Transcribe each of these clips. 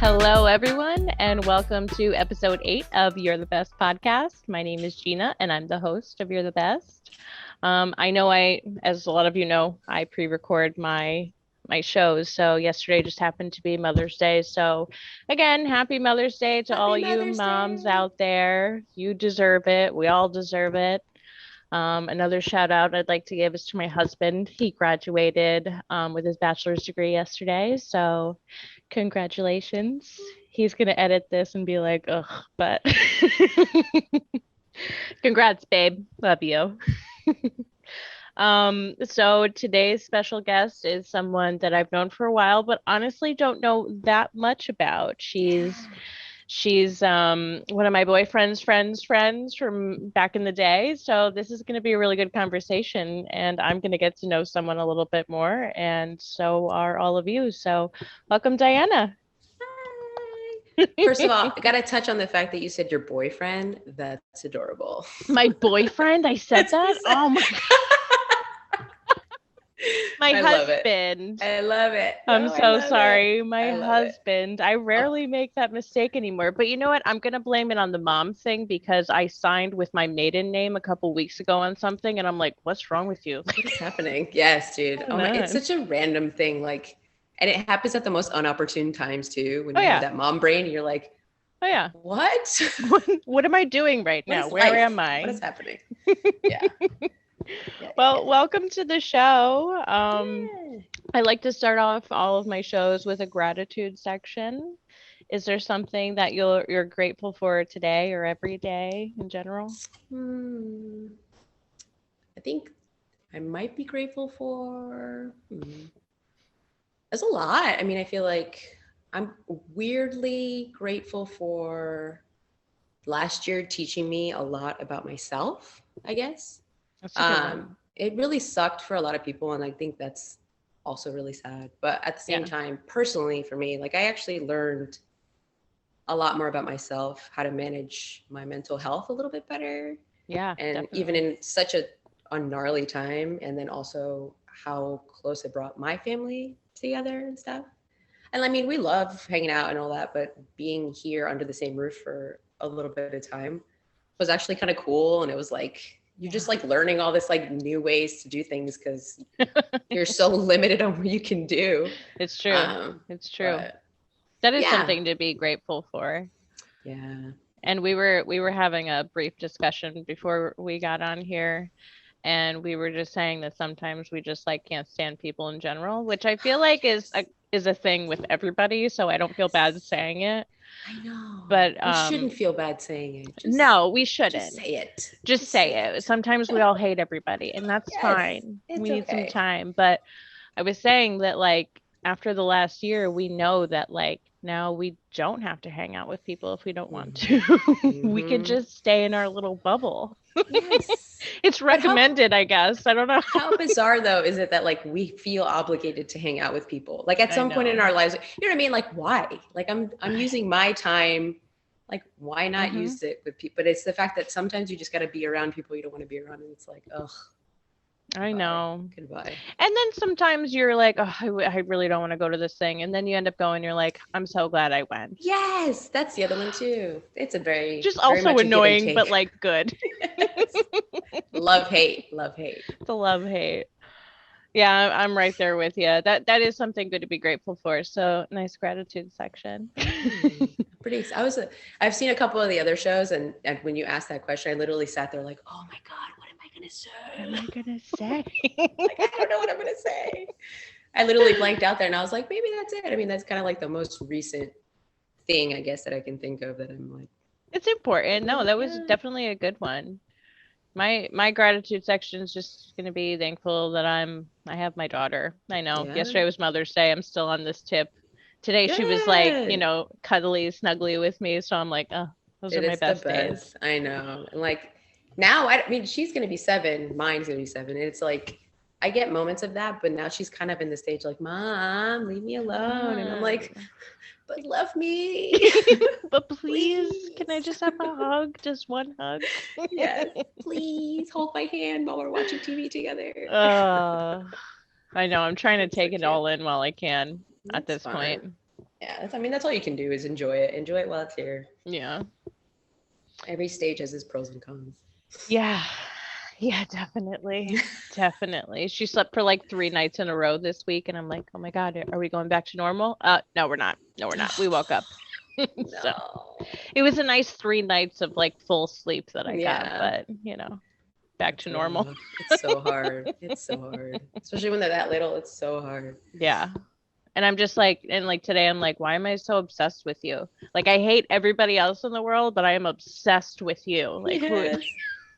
Hello, everyone, and welcome to episode 8 of You're the Best podcast. My name is Gina, and I'm the host of You're the Best. As a lot of you know, I pre-record my shows. So yesterday just happened to be Mother's Day. So again, happy Mother's Day to all you moms out there. You deserve it. We all deserve it. Another shout out I'd like to give is to my husband. He graduated with his bachelor's degree yesterday. So congratulations. He's going to edit this and be like, ugh, but congrats, babe. Love you. So today's special guest is someone that I've known for a while, but honestly don't know that much about. She's one of my boyfriend's friends from back in the day. So this is going to be a really good conversation, and I'm going to get to know someone a little bit more, and so are all of you. So welcome, Diana. Hi. First of all, I got to touch on the fact that you said your boyfriend. That's adorable. My boyfriend? I said that? Oh my God. My husband. I love it. I'm so sorry. My husband. I rarely make that mistake anymore. But you know what? I'm going to blame it on the mom thing because I signed with my maiden name a couple weeks ago on something. And I'm like, what's wrong with you? What is happening? Yes, dude. Oh my, it's such a random thing. Like, and it happens at the most unopportune times too. When you have that mom brain, and you're like, oh yeah. What? What am I doing right now? Where am I? What is happening? Yeah. Well, welcome to the show. I like to start off all of my shows with a gratitude section. Is there something that you're grateful for today or every day in general? I think I might be grateful for. There's a lot. I mean, I feel like I'm weirdly grateful for last year teaching me a lot about myself, I guess. It really sucked for a lot of people, and I think that's also really sad. But at the same time, personally for me, like I actually learned a lot more about myself, how to manage my mental health a little bit better. Yeah. And definitely. even in such a gnarly time, and then also how close it brought my family together and stuff. And I mean, we love hanging out and all that, but being here under the same roof for a little bit of time was actually kind of cool. And it was like, you're just like learning all this like new ways to do things because you're so limited on what you can do. It's true. It's true. That is something to be grateful for. Yeah. And we were having a brief discussion before we got on here, and we were just saying that sometimes we just like can't stand people in general, which I feel like is a thing with everybody. So I don't feel bad saying it. I know. But we shouldn't feel bad saying it. No, we shouldn't. Just say it. Just say it. Sometimes we all hate everybody, and that's fine. We need some time. But I was saying that like after the last year, we know that like now we don't have to hang out with people if we don't want to. We can just stay in our little bubble. Yes. It's recommended, I guess. I don't know. How bizarre though is it that like we feel obligated to hang out with people? Like at some point in our lives, you know what I mean? Like why? Like I'm using my time. Like why not use it with people? But it's the fact that sometimes you just got to be around people you don't want to be around, and it's like, ugh. I know. Goodbye. And then sometimes you're like, oh, I really don't want to go to this thing. And then you end up going, you're like, I'm so glad I went. Yes, that's the other one too. It's a very just also annoying, but like good. Love, hate. It's a love, hate. Yeah, I'm right there with you. That is something good to be grateful for. So nice gratitude section. I've seen a couple of the other shows, and when you asked that question, I literally sat there like, oh my God, what am I going to say? What am I going to say? Like, I don't know what I'm going to say. I literally blanked out there, and I was like, maybe that's it. I mean, that's kind of like the most recent thing, I guess, that I can think of that I'm like. It's important. No, that was definitely a good one. My gratitude section is just going to be thankful that I have my daughter. I know yesterday was Mother's Day. I'm still on this tip. Today she was like, you know, cuddly, snuggly with me. So I'm like, oh, those are my best days. I know. And like now, I mean, she's going to be 7. Mine's going to be 7. And it's like, I get moments of that, but now she's kind of in the stage like, Mom, leave me alone. And I'm like, but love me. But please, can I just have a hug? Just one hug? Yes, please hold my hand while we're watching TV together. I know. I'm trying to take it all in while I can at this point. Yeah, I mean, that's all you can do is enjoy it. Enjoy it while it's here. Yeah. Every stage has its pros and cons. Yeah. Yeah, definitely. Definitely. She slept for like 3 nights in a row this week, and I'm like, oh my God, are we going back to normal? No, we're not. No, we're not. We woke up. So No. it was a nice 3 nights of like full sleep that I got, Yeah, but back it's to normal. rough. It's so hard. It's so hard. Especially when they're that little, it's so hard. Yeah. And I'm just like, and like today, I'm like, why am I so obsessed with you? Like, I hate everybody else in the world, but I am obsessed with you. Like, who? Yes.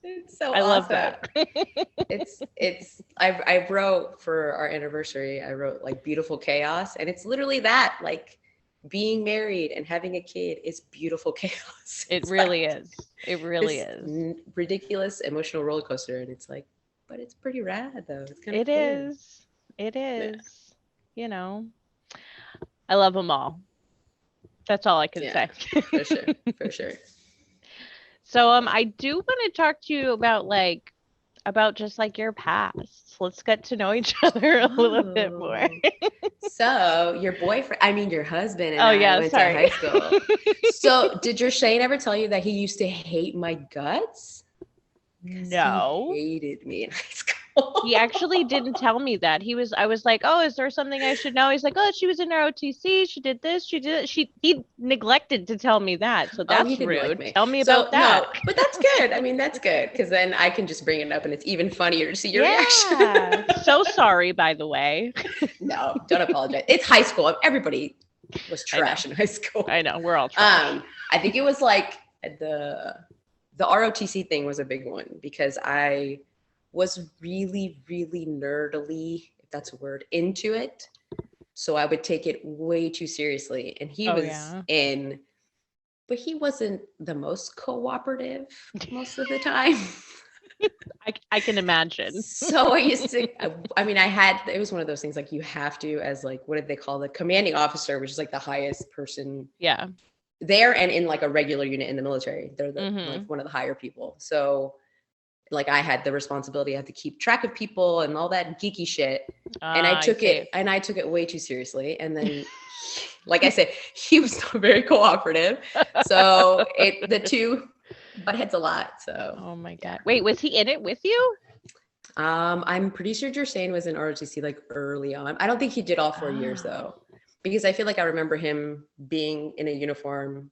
It's so I love awesome. that. I wrote for our anniversary, I wrote like beautiful chaos, and it's literally that, like being married and having a kid is beautiful chaos. It It's like really is. It really this is. ridiculous emotional roller coaster, and it's like, but it's pretty rad though. It's kind of It cool. is. It Yeah. is. You know, I love them all. That's all I can Yeah, say. for sure. For sure. So, I do want to talk to you about just like your past. Let's get to know each other a little bit more. Oh. So your boyfriend, I mean your husband and Oh I yeah, went to sorry. high school. So did your Shane ever tell you that he used to hate my guts? Because he No. hated me in high He school. actually didn't tell me that. I was like, "Oh, is there something I should know?" He's like, "Oh, she was in ROTC. She did this. She did it." He neglected to tell me that. So Oh, he that's didn't like rude. me. Tell me So about that. no, but that's good. I mean, that's good because then I can just bring it up and it's even funnier to see your reaction. Yeah. So sorry, by the way. No, don't apologize. It's high school. Everybody was I know. trash in high school. I know. We're all trash. I think it was like the ROTC thing was a big one because I was really, really nerdily, if that's a word, into it. So I would take it way too seriously. And he Oh was yeah. in, but he wasn't the most cooperative most of the time. I can imagine. So I used to, I mean, it was one of those things like you have to, as like, what did they call the commanding officer, which is like the highest person Yeah. there and in like a regular unit in the military. They're like Mhm. one of the higher people. So like I had the responsibility, I had to keep track of people and all that geeky shit. And I see. I took it way too seriously. And then like I said, he was not very cooperative. So the two butt heads a lot. So Oh my yeah. God. Wait, was he in it with you? I'm pretty sure Jersain was in ROTC like early on. I don't think he did all 4 years Oh. though, because I feel like I remember him being in a uniform.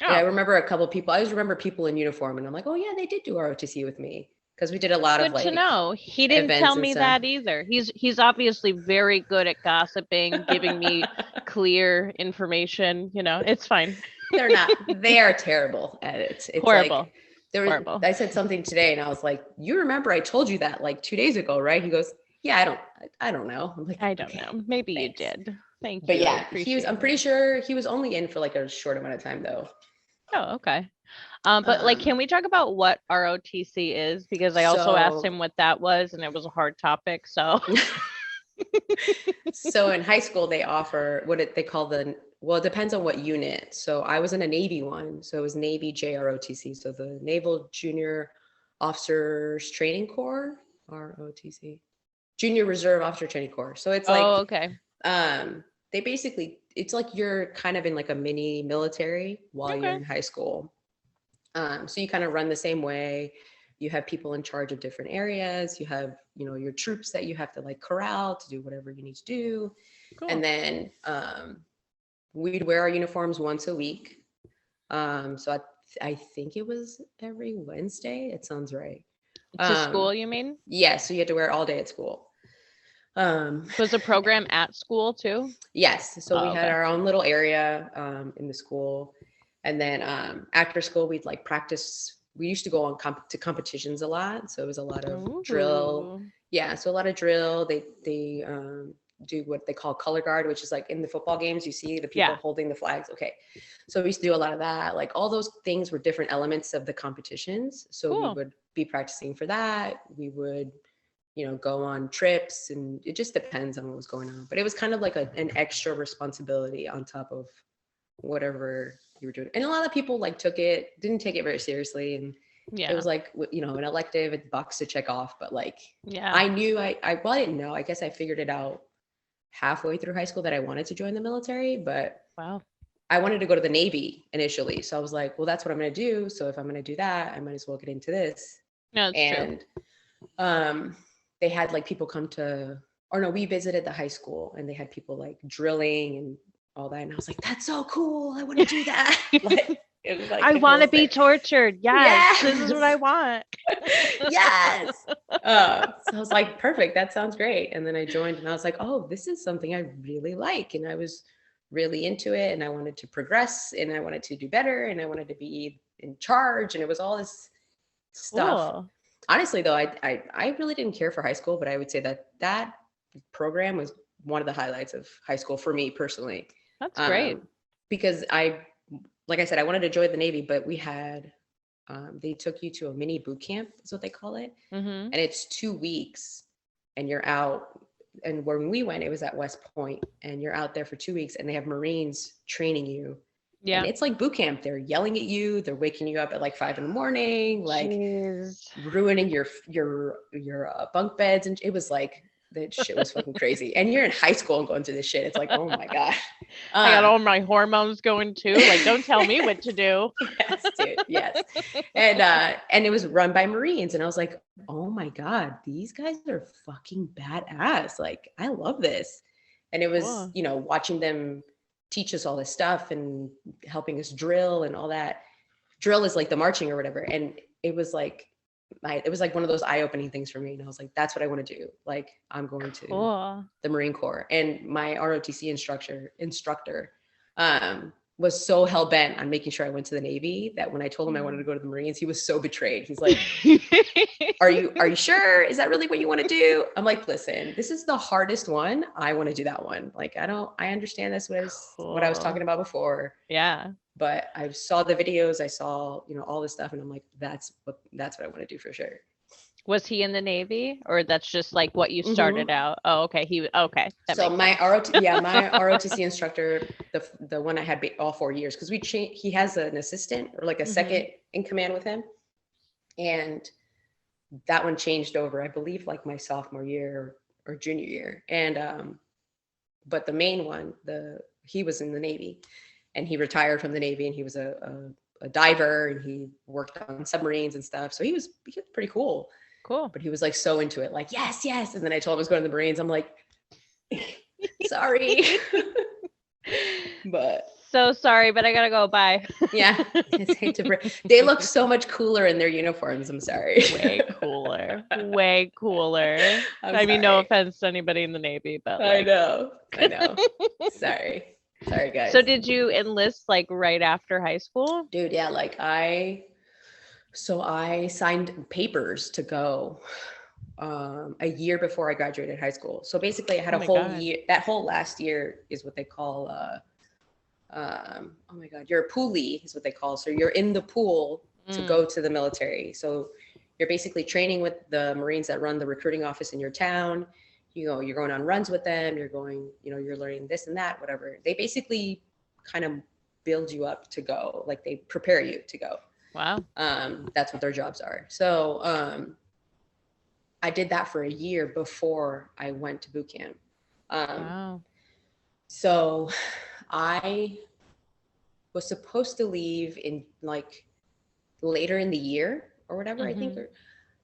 Yeah, I Oh, remember a couple of people. I always remember people in uniform, and I'm like, oh yeah, they did do ROTC with me because we did a lot of good to like know. He didn't tell events and me stuff. that either. He's obviously very good at gossiping, giving me clear information. It's fine. They're not. They are terrible at it. It's Horrible. like there was. Horrible. I said something today, and I was like, "You remember I told you that like 2 days ago, right?" He goes, "Yeah, I don't know." I'm like, I don't "Okay, know. Maybe you thanks." did. Thank But you. I yeah, he was. appreciate I'm pretty it. sure he was only in for like a short amount of time though. Oh, okay. But like, Um. can we talk about what ROTC is? Because I also asked So him what that was, and it was a hard topic. So, So in high school, they offer they call well, it depends on what unit. So I was in a Navy one. So it was Navy JROTC. So the Naval Junior Officers Training Corps, ROTC, Junior Reserve Officer Training Corps. So it's oh, like, okay. they basically, it's like you're kind of in like a mini military while you're Okay. in high school. So you kind of run the same way. You have people in charge of different areas. You have, your troops that you have to like corral to do whatever you need to do. And Cool. then we'd wear our uniforms once a week. So I think it was every Wednesday. It sounds right. To Um, school, you mean? yeah, so you had to wear it all day at school. Was the program at school too? Yes, so we Oh, had okay. our own little area in the school, and then after school we'd like practice. We used to go on to competitions a lot, so it was a lot of drill. Ooh. Yeah, so a lot of drill. They do what they call color guard, which is like in the football games you see the people Yeah. holding the flags. Okay, so we used to do a lot of that. Like all those things were different elements of the competitions. So we Cool. would be practicing for that. We would go on trips, and it just depends on what was going on. But it was kind of like an extra responsibility on top of whatever you were doing. And a lot of people like didn't take it very seriously. And it Yeah. was like, an elective box to check off. But like, Yeah. I knew well, I didn't know. I guess I figured it out halfway through high school that I wanted to join the military, but Wow. I wanted to go to the Navy initially. So I was like, well, that's what I'm going to do. So if I'm going to do that, I might as well get into this. No, it's true. And they had like people come to, or no, we visited the high school and they had people like drilling and all that. And I was like, that's so cool. I want to do that. Like, it was like I the want to coolest be thing. tortured. Yes, this is Yes. what I want. Yes. So I was like, perfect. That sounds great. And then I joined and I was like, oh, this is something I really like. And I was really into it and I wanted to progress and I wanted to do better and I wanted to be in charge. And it was all this stuff. Cool. Honestly, though, I really didn't care for high school, but I would say that program was one of the highlights of high school for me personally. That's great. Because like I said, I wanted to join the Navy, but we had, they took you to a mini boot camp, is what they call it. Mm-hmm. And it's 2 weeks and you're out. And when we went, it was at West Point and you're out there for 2 weeks and they have Marines training you. Yeah. And it's like boot camp. They're yelling at you. They're waking you up at like 5 a.m, like Jeez. ruining your bunk beds. And it was like, that shit was fucking crazy. And you're in high school and going through this shit. It's like, oh my God. I got all my hormones going too. Like, don't tell me what to do. Yes, dude. Yes. And it was run by Marines. And I was like, oh my God, these guys are fucking badass. Like, I love this. And it was, Cool. you know, watching them teach us all this stuff and helping us drill and all that. Drill is like the marching or whatever. And it was like one of those eye-opening things for me. And I was like, that's what I want to do. Like, I'm going to Cool. the Marine Corps. And my ROTC instructor was so hell-bent on making sure I went to the Navy that when I told him I wanted to go to the Marines, he was so betrayed. He's like, are you sure? Is that really what you want to do? I'm like, listen, this is the hardest one. I want to do that one. Like, I understand this was what I was talking about before. Yeah. But I saw the videos, I saw, you know, all this stuff. And I'm like, that's what I want to do for sure. Was he in the Navy, or that's just like what you started out? Oh, okay. Okay. So my ROTC instructor, the one I had all 4 years, because he has an assistant or like a second in command with him. And that one changed over, I believe, like my sophomore year or junior year. And, but the main one, he was in the Navy and he retired from the Navy and he was a diver and he worked on submarines and stuff. So he was pretty cool. Cool. But he was like so into it, like, yes. And then I told him I was going to the Marines. I'm like, sorry. But so sorry, but I gotta go. Bye. Yeah. They look so much cooler in their uniforms. I'm sorry. Way cooler. Way cooler. I mean, no offense to anybody in the Navy, but like... I know. Sorry guys. So did you enlist like right after high school? Dude, yeah, like I signed papers to go a year before I graduated high school. So basically I had a whole year. That whole last year is what they call oh my God, you're a poolee is what they call. So you're in the pool to go to the military. So you're basically training with the Marines that run the recruiting office in your town. You know, you're going on runs with them. You're going, you know, you're learning this and that, whatever. They basically kind of build you up to go. Like they prepare you to go. Wow. That's what their jobs are. So I did that for a year before I went to boot camp. Wow. So I was supposed to leave in like later in the year or whatever, I think, or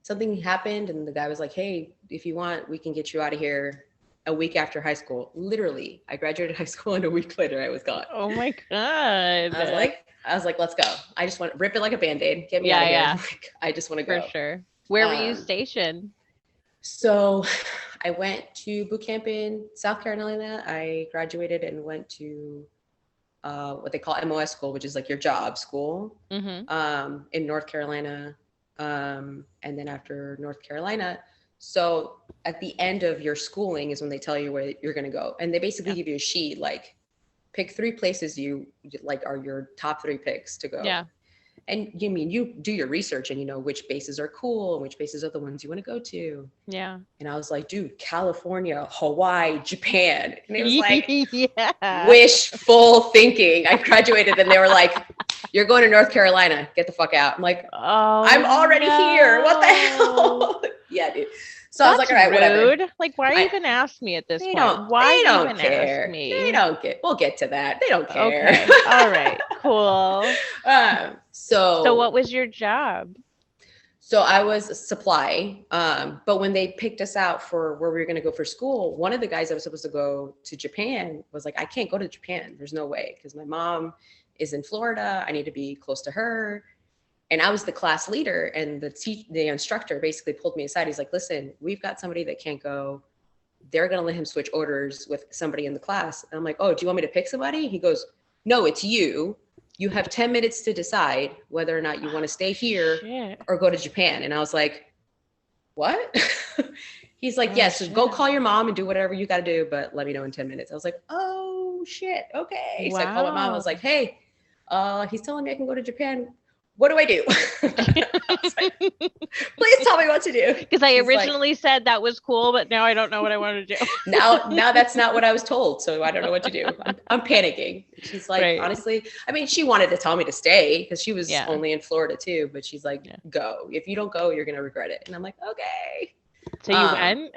something happened. And the guy was like, hey, if you want, we can get you out of here a week after high school. Literally, I graduated high school and a week later I was gone. Oh my God. I was like, let's go. I just want to rip it like a Band-Aid. Get me out of here. Like, I just want to go. For sure. Where were you stationed? So I went to boot camp in South Carolina. I graduated and went to what they call MOS school, which is like your job school in North Carolina. And then after North Carolina, so at the end of your schooling is when they tell you where you're going to go. And they basically give you a sheet, like pick 3 places you like are your top 3 picks to go. Yeah. And you do your research and you know which bases are cool and which bases are the ones you want to go to. Yeah. And I was like, dude, California, Hawaii, Japan. And it was like wishful thinking. I graduated and they were like, you're going to North Carolina. Get the fuck out. I'm like, I'm already here. What the hell? Yeah, dude. So I was like, That's all right, whatever. rude. Like, why I even ask me at this they point? don't Why they don't even ask care. They me? don't get. We'll get to that. They don't care. Okay. All right. Cool. um, So what so was your job? so I was a supply. But when they picked us out for where we were going to go for school, one of the guys that was supposed to go to Japan was like, I can't go to Japan. There's no way because my mom is in Florida. I need to be close to her. And I was the class leader, and the instructor basically pulled me aside. He's like, listen, we've got somebody that can't go. They're going to let him switch orders with somebody in the class. And I'm like, oh, do you want me to pick somebody? He goes, no, it's you. You have 10 minutes to decide whether or not you want to stay here Shit. or go to Japan. And I was like, what? He's like, Oh, yes, so go shit. call your mom and do whatever you got to do, but let me know in 10 minutes. I was like, oh shit. Okay. So I called my mom. I was Wow. like, hey, he's telling me I can go to Japan. What do I do? I was like, please tell me what to do. Because I She's like, originally said that was cool, but now I don't know what I want to do. now that's not what I was told. So I don't know what to do. I'm panicking. She's like, Right. honestly, I mean, she wanted to tell me to stay because she was Yeah. only in Florida too, but she's like, Yeah. go. If you don't go, you're going to regret it. And I'm like, okay. So you went?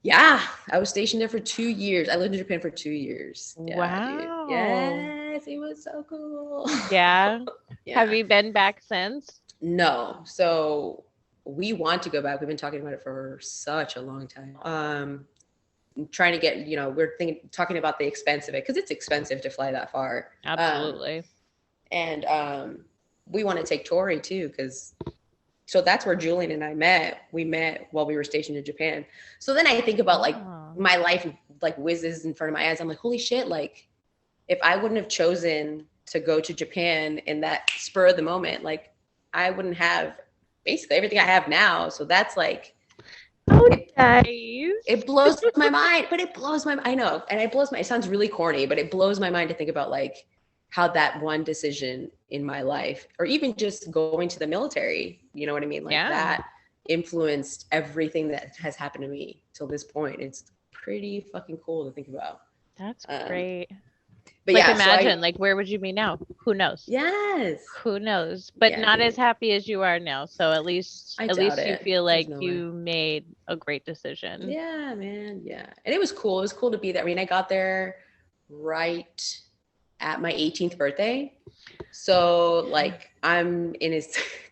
Yeah, I was stationed there for 2 years. I lived in Japan for 2 years. Yeah, dude. Wow. Yes, it was so cool. Yeah. Yeah. Have you been back since? No. So we want to go back. We've been talking about it for such a long time. Trying to get, we're talking about the expense of it because it's expensive to fly that far. Absolutely. And we want to take Tori too because so that's where Julian and I met. We met while we were stationed in Japan. So then I think about like Oh. my life like whizzes in front of my eyes. I'm like, holy shit, like if I wouldn't have chosen to go to Japan in that spur of the moment, like I wouldn't have basically everything I have now. So that's like Oh, it, nice. it blows my mind, but it blows my I know. And it sounds really corny, but it blows my mind to think about like how that one decision in my life, or even just going to the military, you know what I mean? Like Yeah. that influenced everything that has happened to me till this point. It's pretty fucking cool to think about. That's great. But Like yeah, imagine, like where would you be now? Who knows? Yes. Who knows? But Yeah, not dude. as happy as you are now. So at least I doubt you it. feel There's like no you made a great decision. Yeah, man. Yeah. And it was cool. It was cool to be there. I mean, I got there right at my 18th birthday. So like I'm in a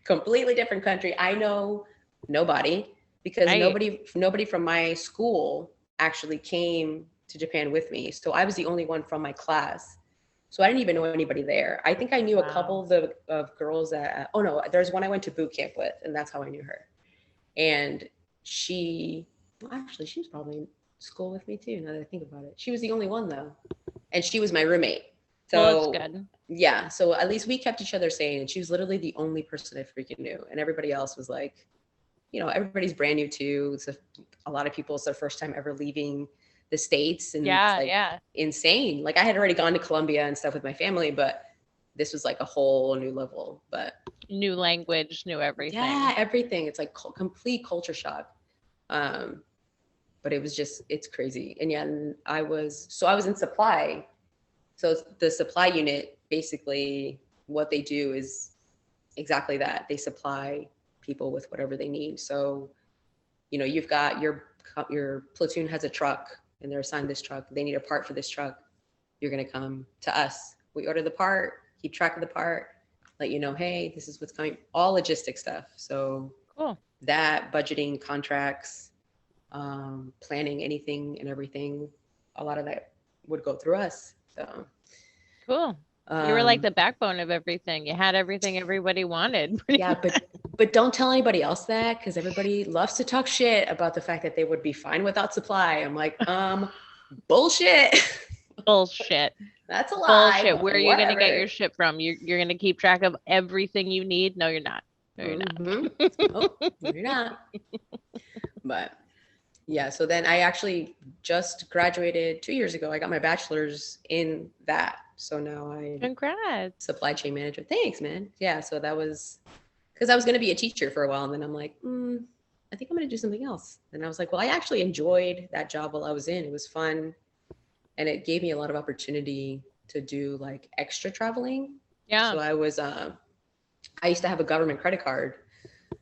completely different country. I know nobody because Right. nobody from my school actually came to Japan with me. So I was the only one from my class. So I didn't even know anybody there. I think I knew a couple of girls that oh no, there's one I went to boot camp with, and that's how I knew her. And she actually she was probably in school with me too, now that I think about it. She was the only one though. And she was my roommate. Well, So that's good. yeah, so at least we kept each other sane, and she was literally the only person I freaking knew, and everybody else was like, everybody's brand new too. It's a lot of people, it's their first time ever leaving the States, and it's like insane. Like I had already gone to Colombia and stuff with my family, but this was like a whole new level. But new language, new everything. Yeah, everything. It's like complete culture shock. But it was just, it's crazy. And yeah, and I was in supply. So the supply unit, basically what they do is exactly that. They supply people with whatever they need. So, you've got your platoon has a truck and they're assigned this truck. They need a part for this truck. You're going to come to us. We order the part, keep track of the part, let you know, hey, this is what's coming, all logistic stuff. So cool. That budgeting, contracts, planning, anything and everything, a lot of that would go through us. So cool. You were like the backbone of everything. You had everything everybody wanted. Yeah, but don't tell anybody else that, because everybody loves to talk shit about the fact that they would be fine without supply. I'm like, bullshit. Bullshit. That's a lie. Bullshit. Where are you going to get your shit from? You're going to keep track of everything you need? No, you're not. No, you're not. Nope, you're not. But yeah, so then I actually just graduated 2 years ago. I got my bachelor's in that. So now Congrats. Supply chain manager. Thanks, man. Yeah, so that was because I was going to be a teacher for a while, and then I'm like, I think I'm going to do something else. And I was like, well, I actually enjoyed that job while I was in. It was fun, and it gave me a lot of opportunity to do like extra traveling. Yeah. So I used to have a government credit card.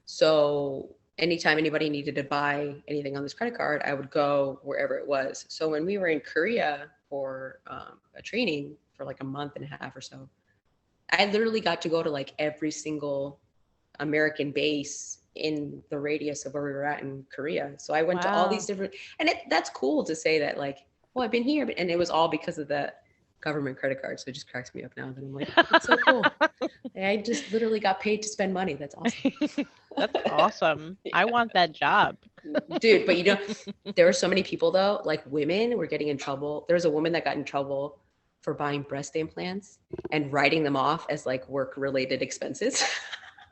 So, anytime anybody needed to buy anything on this credit card, I would go wherever it was. So when we were in Korea for a training for like a month and a half or so, I literally got to go to like every single American base in the radius of where we were at in Korea. So I went to all these different, and that's cool to say that like, oh, I've been here, and it was all because of the government credit card. So it just cracks me up now that I'm like, it's so cool. I just literally got paid to spend money. That's awesome. That's awesome. Yeah. I want that job. Dude, but you know, there were so many people though, like women were getting in trouble. There was a woman that got in trouble for buying breast implants and writing them off as like work-related expenses.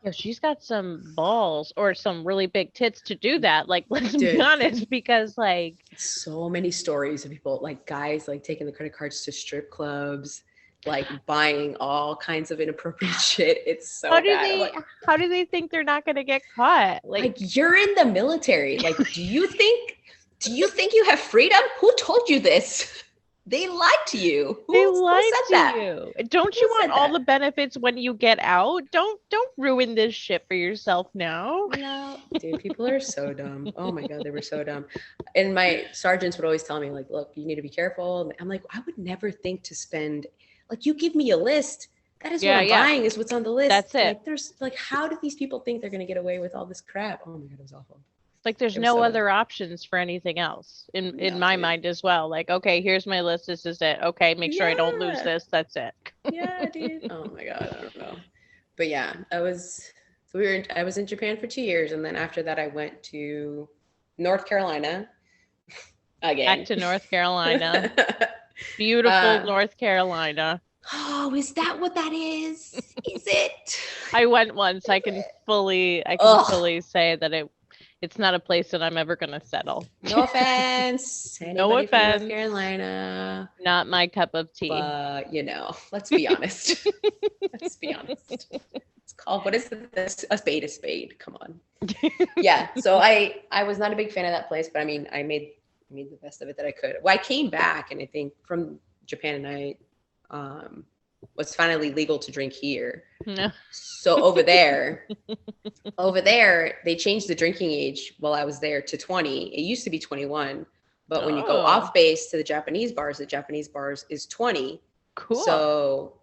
Yo, she's got some balls or some really big tits to do that. Like, let's be honest, because like so many stories of people, like guys, like taking the credit cards to strip clubs, like buying all kinds of inappropriate shit. It's so bad. How do they think they're not going to get caught? Like you're in the military. Like, do you think you have freedom? Who told you this? They lied to you. Who said you. Don't you want all the benefits when you get out? Don't ruin this shit for yourself now. No, dude, people are so dumb. Oh my God, they were so dumb. And my sergeants would always tell me, like, look, you need to be careful. I'm like, I would never think to spend, like, you give me a list. That is what I'm buying, is what's on the list. That's it. Like, there's like, how do these people think they're going to get away with all this crap? Oh my God, it was awful. Like there's no other options for anything else in my mind as well. Like, okay, here's my list. This is it. Okay, make sure I don't lose this. That's it. Yeah, dude. Oh my God, I don't know. But yeah, I was in Japan for 2 years, and then after that I went to North Carolina again. Back to North Carolina. Beautiful North Carolina. Oh, is that what that is? Is it? I went once. I can fully say that it's not a place that I'm ever going to settle. No offense. No offense. North Carolina. Not my cup of tea. But, you know, let's be honest. Let's be honest. It's called, what is this? A spade, a spade. Come on. Yeah. So I was not a big fan of that place, but I mean, I made the best of it that I could. Well, I came back, and I think from Japan, and I was finally legal to drink here. No. So over there, they changed the drinking age while I was there to 20. It used to be 21, but when you go off base to the Japanese bars is 20. Cool. So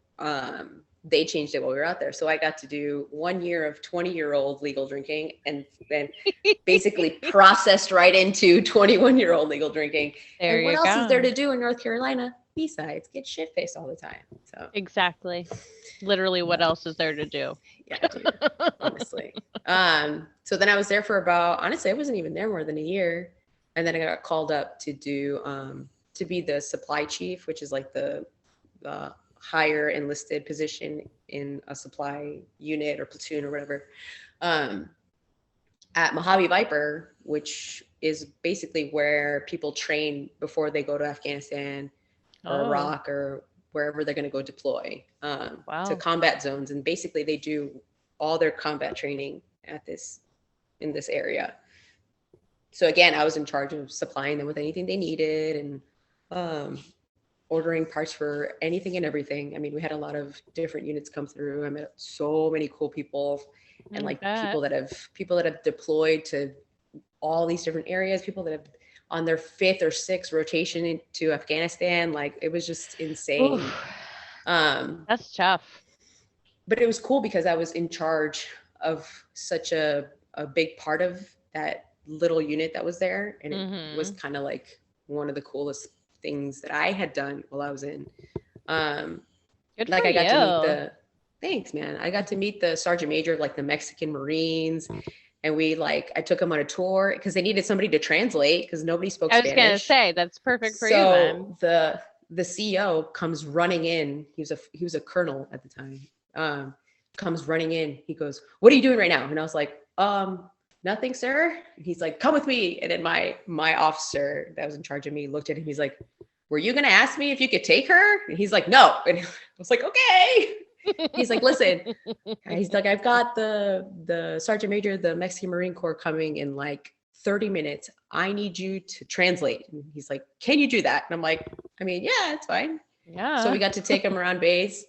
they changed it while we were out there. So I got to do 1 year of 20-year-old legal drinking, and then basically processed right into 21-year-old legal drinking. And what else is there to do in North Carolina besides get shit-faced all the time? So exactly. Literally, what else is there to do? Yeah, dude, honestly. So then I was there for about, honestly, I wasn't even there more than a year. And then I got called up to do, to be the supply chief, which is like the higher enlisted position in a supply unit or platoon or whatever, at Mojave Viper, which is basically where people train before they go to Afghanistan or Iraq or wherever they're going to go deploy to combat zones. And basically they do all their combat training in this area. So again, I was in charge of supplying them with anything they needed, and ordering parts for anything and everything. I mean, we had a lot of different units come through. I met so many cool people, and like people that have deployed to all these different areas, people that have on their 5th or 6th rotation into Afghanistan. Like, it was just insane. That's tough. But it was cool because I was in charge of such a big part of that little unit that was there. And it was kind of like one of the coolest things that I had done while I was in. Good like for I got you. to meet thanks, man. I got to meet the Sergeant Major of like the Mexican Marines. And I took them on a tour because they needed somebody to translate because nobody spoke Spanish. I was going to say, that's perfect for you then. So the CEO comes running in. He was a colonel at the time. Comes running in. He goes, "What are you doing right now?" And I was like, "Nothing, sir." And he's like, "Come with me." And then my officer that was in charge of me looked at him. He's like, "Were you going to ask me if you could take her?" And he's like, "No." And I was like, "Okay." He's like, "Listen," he's like, "I've got the Sergeant Major of the Mexican Marine Corps coming in like 30 minutes. I need you to translate." And he's like, "Can you do that?" And I'm like, "I mean, yeah, it's fine." Yeah. So we got to take him around base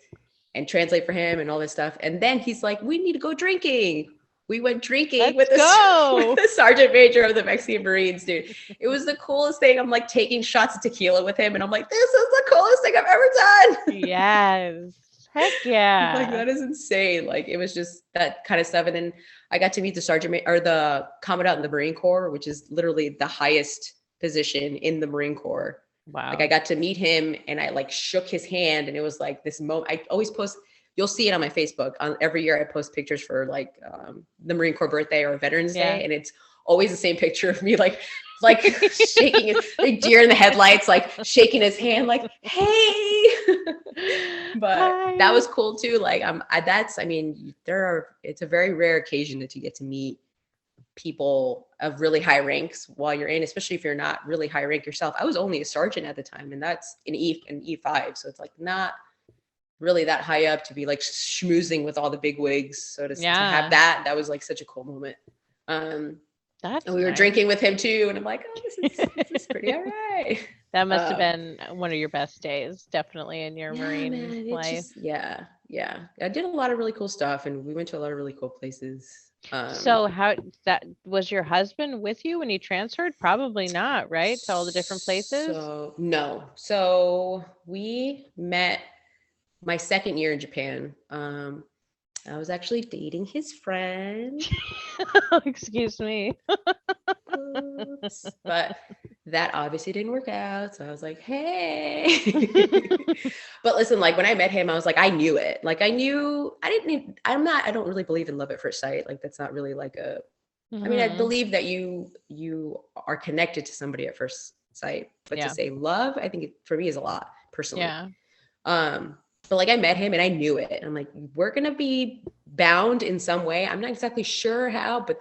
and translate for him and all this stuff. And then he's like, "We need to go drinking." We went drinking Let's with go. the sergeant major of the Mexican Marines, dude. It was the coolest thing. I'm like taking shots of tequila with him, and I'm like, this is the coolest thing I've ever done. Yes. Heck Like yeah. that is insane. Like it was just that kind of stuff. And then I got to meet the or the commandant in the Marine Corps, which is literally the highest position in the Marine Corps. Like I Wow. got to meet him and I like shook his hand, and it was like this moment. I always post, you'll see it on my Facebook. On every year I post pictures for like the Marine Corps birthday or Veterans Yeah. Day, and it's always the same picture of me like shaking his like deer in the headlights, like shaking his hand, like, hey. But that Hi. was cool too. Like I mean, it's a very rare occasion that you get to meet people of really high ranks while you're in, especially if you're not really high rank yourself. I was only a sergeant at the time, and that's an E5, so it's like not really that high up to be like schmoozing with all the big wigs. So to have Yeah. that was like such a cool moment. Um, and That's we were nice. drinking with him too, and I'm like, oh, this is pretty all right. That must have Um, been one of your best days, definitely in your yeah, Marine man, it's life. just yeah. I did a lot of really cool stuff, and we went to a lot of really cool places. So how that was your husband with you when you transferred? Probably not, right? To all the different places? So no, so we met my second year in Japan. I was actually dating his friend. Excuse me. Oops. But that obviously didn't work out. So I was like, hey. But listen, like when I met him, I was like, I knew it. Like I knew I don't really believe in love at first sight. Like that's not really like I mean, I Hmm. believe that you are connected to somebody at first sight, but to Yeah. say love, I think for me is a lot personally. Yeah. Um, but like I met him and I knew it. I'm like, we're gonna be bound in some way. I'm not exactly sure how, but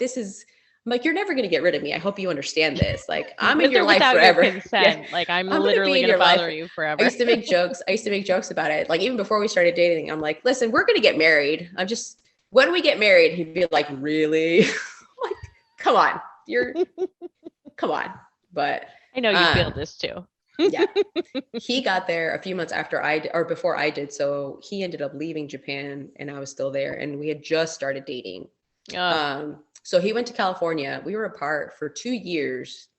I'm like, you're never gonna get rid of me. I hope you understand this. Like, I'm in With your or life without your forever. Yeah, consent. Like I'm I'm gonna literally be in gonna your life. bother you I forever. used to make jokes. I used to make jokes about it. Like even before we started dating, I'm like, listen, we're gonna get married. I'm just when we get married, he'd be like, really? Like, come on, come on. But I know you feel um, this too. yeah, he got there a few months after or before I did. So he ended up leaving Japan and I was still there and we had just started dating. Ugh. So he went to California. We were apart for 2 years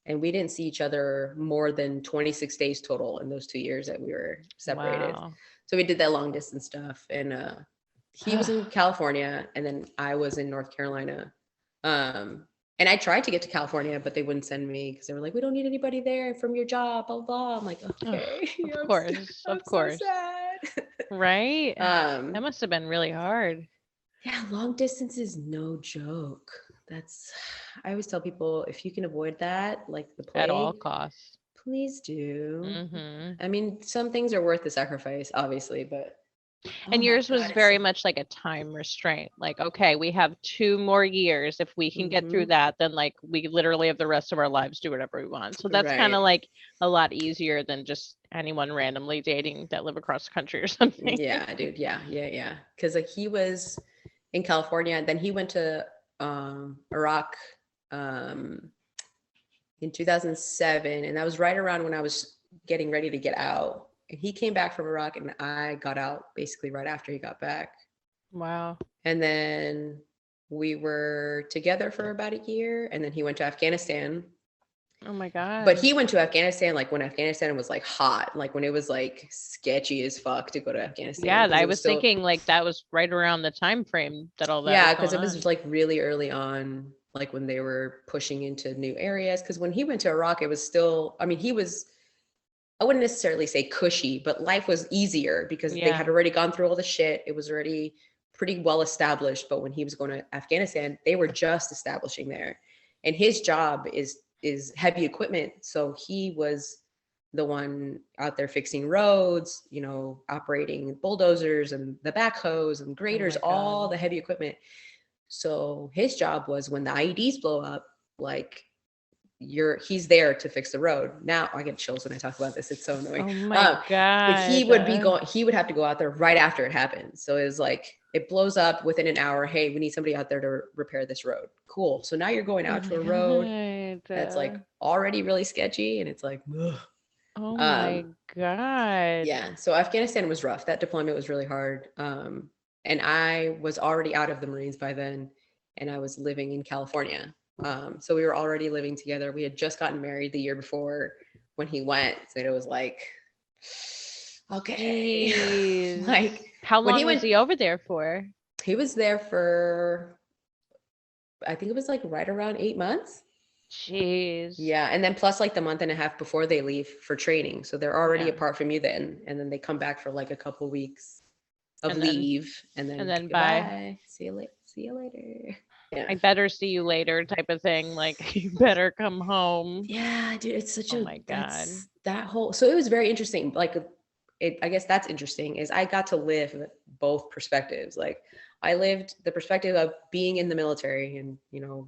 and we didn't see each other more than 26 days total in those 2 years that we were separated. Wow. So we did that long distance stuff. And he was in California and then I was in North Carolina. Um, and I tried to get to California, but they wouldn't send me because they were like, we don't need anybody there from your job, blah, blah, blah. I'm like, Ugh, okay, of I'm, course. I'm Of so course. sad. Right? That um, must have been really hard yeah, long distance is no joke. That's, I always tell people if you can avoid that, like the at all plague, costs. please do. Hmm. I mean, some things are worth the sacrifice, obviously, but oh And my yours was God, it's very so, much like a time restraint. Like, okay, we have 2 more years. If we can get through mm-hmm, that, then like we literally have the rest of our lives do whatever we want. So that's kind of right. like a lot easier than just anyone randomly dating that live across the country or something. Yeah, dude. Yeah. Because like he was in California, and then he went to Iraq um, in 2007, and that was right around when I was getting ready to get out. And he came back from Iraq, and I got out basically right after he got back. Wow. And then we were together for about a year, and then he went to Afghanistan. Oh my But God. he went to Afghanistan like when Afghanistan was like hot, like when it was like sketchy as fuck to go to Afghanistan Yeah, because I it was was still. thinking like that was right around the time frame that all that was Yeah, because going it was on. like really early on, like when they were pushing into new areas. Because when he went to Iraq, it was still, I mean, I wouldn't necessarily say cushy, but life was easier because they had Yeah. already gone through all the shit. It was already pretty well established. But when he was going to Afghanistan, they were just establishing there. And his job is heavy equipment. So he was the one out there fixing roads, operating bulldozers and the backhoes and Oh graders, my all God. the heavy equipment. So his job was when the IEDs blow up, like he's there to fix the road. Now I get chills when I talk about this. It's so annoying. Oh my But God. he would have to go out there right after it happens. So it was like it blows up within an hour. Hey, we need somebody out there to repair this road. Cool. So now you're going Oh out to my a road God. that's like already really sketchy and it's like ugh. Oh um my God. yeah, so Afghanistan was rough. That deployment was really hard. And I was already out of the Marines by then. and I was living in California. So we were already living together. We had just gotten married the year before when he went. So it was like, okay. Jeez. Like How when long he was went, he over there for? he was there for, I think it was like right around 8 months. Jeez. Yeah. And then plus like the month and a half before they leave for training. So they're already Yeah. apart from you then. And then they come back for like a couple weeks of And then leave and and then then bye. goodbye. See you later. See you later. Yeah. I better see you later type of thing. Like you better come home. Yeah, dude, it's such Oh a my God. that's that whole so it was very interesting. Like it I guess that's interesting is I got to live both perspectives. Like I lived the perspective of being in the military and,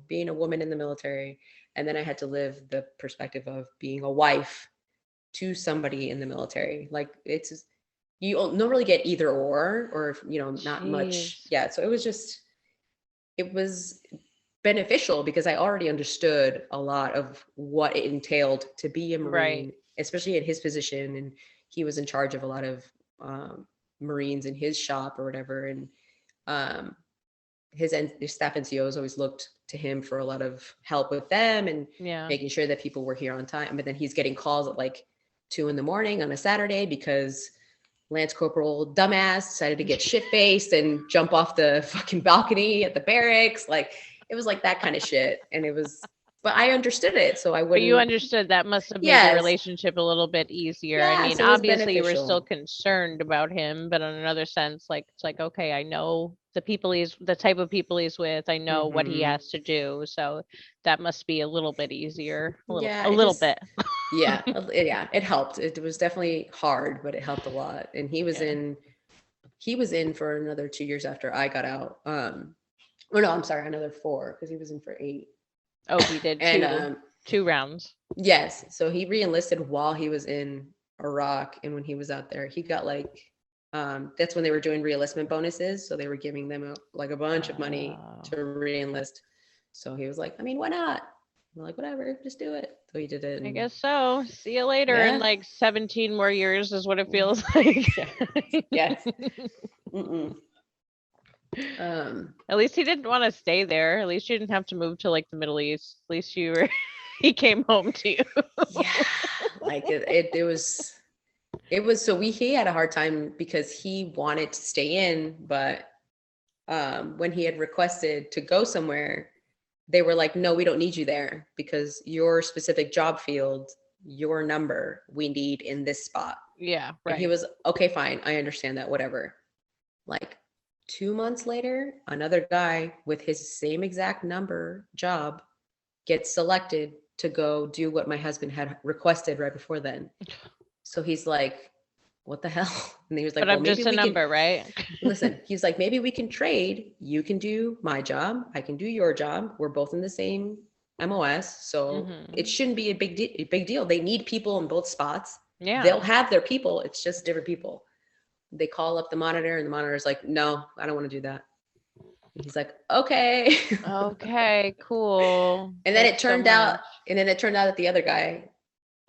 being a woman in the military. And then I had to live the perspective of being a wife to somebody in the military. Like it's you don't really get either or not much. Jeez. Yeah. So it was beneficial because I already understood a lot of what it entailed to be a Right. Marine, especially in his position. And he was in charge of a lot of Marines in his shop or whatever. And um, his staff NCOs always looked to him for a lot of help with them and Yeah. making sure that people were here on time. But then he's getting calls at like 2 a.m. on a Saturday because Lance Corporal dumbass decided to get shit faced and jump off the fucking balcony at the barracks. Like it was like that kind of shit. And it was, but I understood it. So I But you wouldn't, understood that must have made the yes. relationship a little bit easier. I Yeah. mean, So it was obviously you were still beneficial. concerned about him, but in another sense, like it's like, okay, I know the type of people he's with. I know what he Hmm. has to do. So that must be a little bit easier. Yeah. A It little just, bit. yeah, it helped. It was definitely hard, but it helped a lot. And Yeah. he was in for another 2 years after I got out. Or no, I'm sorry, another four because he was in for 8. Oh, he did And two rounds. yes, so he re-enlisted while he was in Iraq, and when he was out there, he got like that's when they were doing re-enlistment bonuses, so they were giving them like a bunch of money Oh. to re-enlist. So he was like, I mean, why not? I'm like, whatever, just do it. So he did it, I and guess so. See you later in yeah, like 17 more years is what it feels like. yes. Mm-mm. Um, At least he didn't want to stay there. At least you didn't have to move to like the Middle East. At least you were he came home to you. yeah, like it was so he had a hard time because he wanted to stay in, but when he had requested to go somewhere, they were like, no, we don't need you there because your specific job field, your number, we need in this spot. Yeah, And he right. was, okay, fine. I understand that, whatever. Like 2 months later, another guy with his same exact number job gets selected to go do what my husband had requested right before then. So he's like, what the hell? And he was But like, well, I'm maybe just a we can number, right? listen. He's like, maybe we can trade. You can do my job. I can do your job. We're both in the same MOS. So it Hmm. shouldn't be a big deal. They need people in both spots. They'll Yeah. have their people. It's just different people. They call up the monitor and the monitor's like, no, I don't want to do that. And he's like, okay. Okay, cool. And then it Thanks so turned out, much. that the other guy,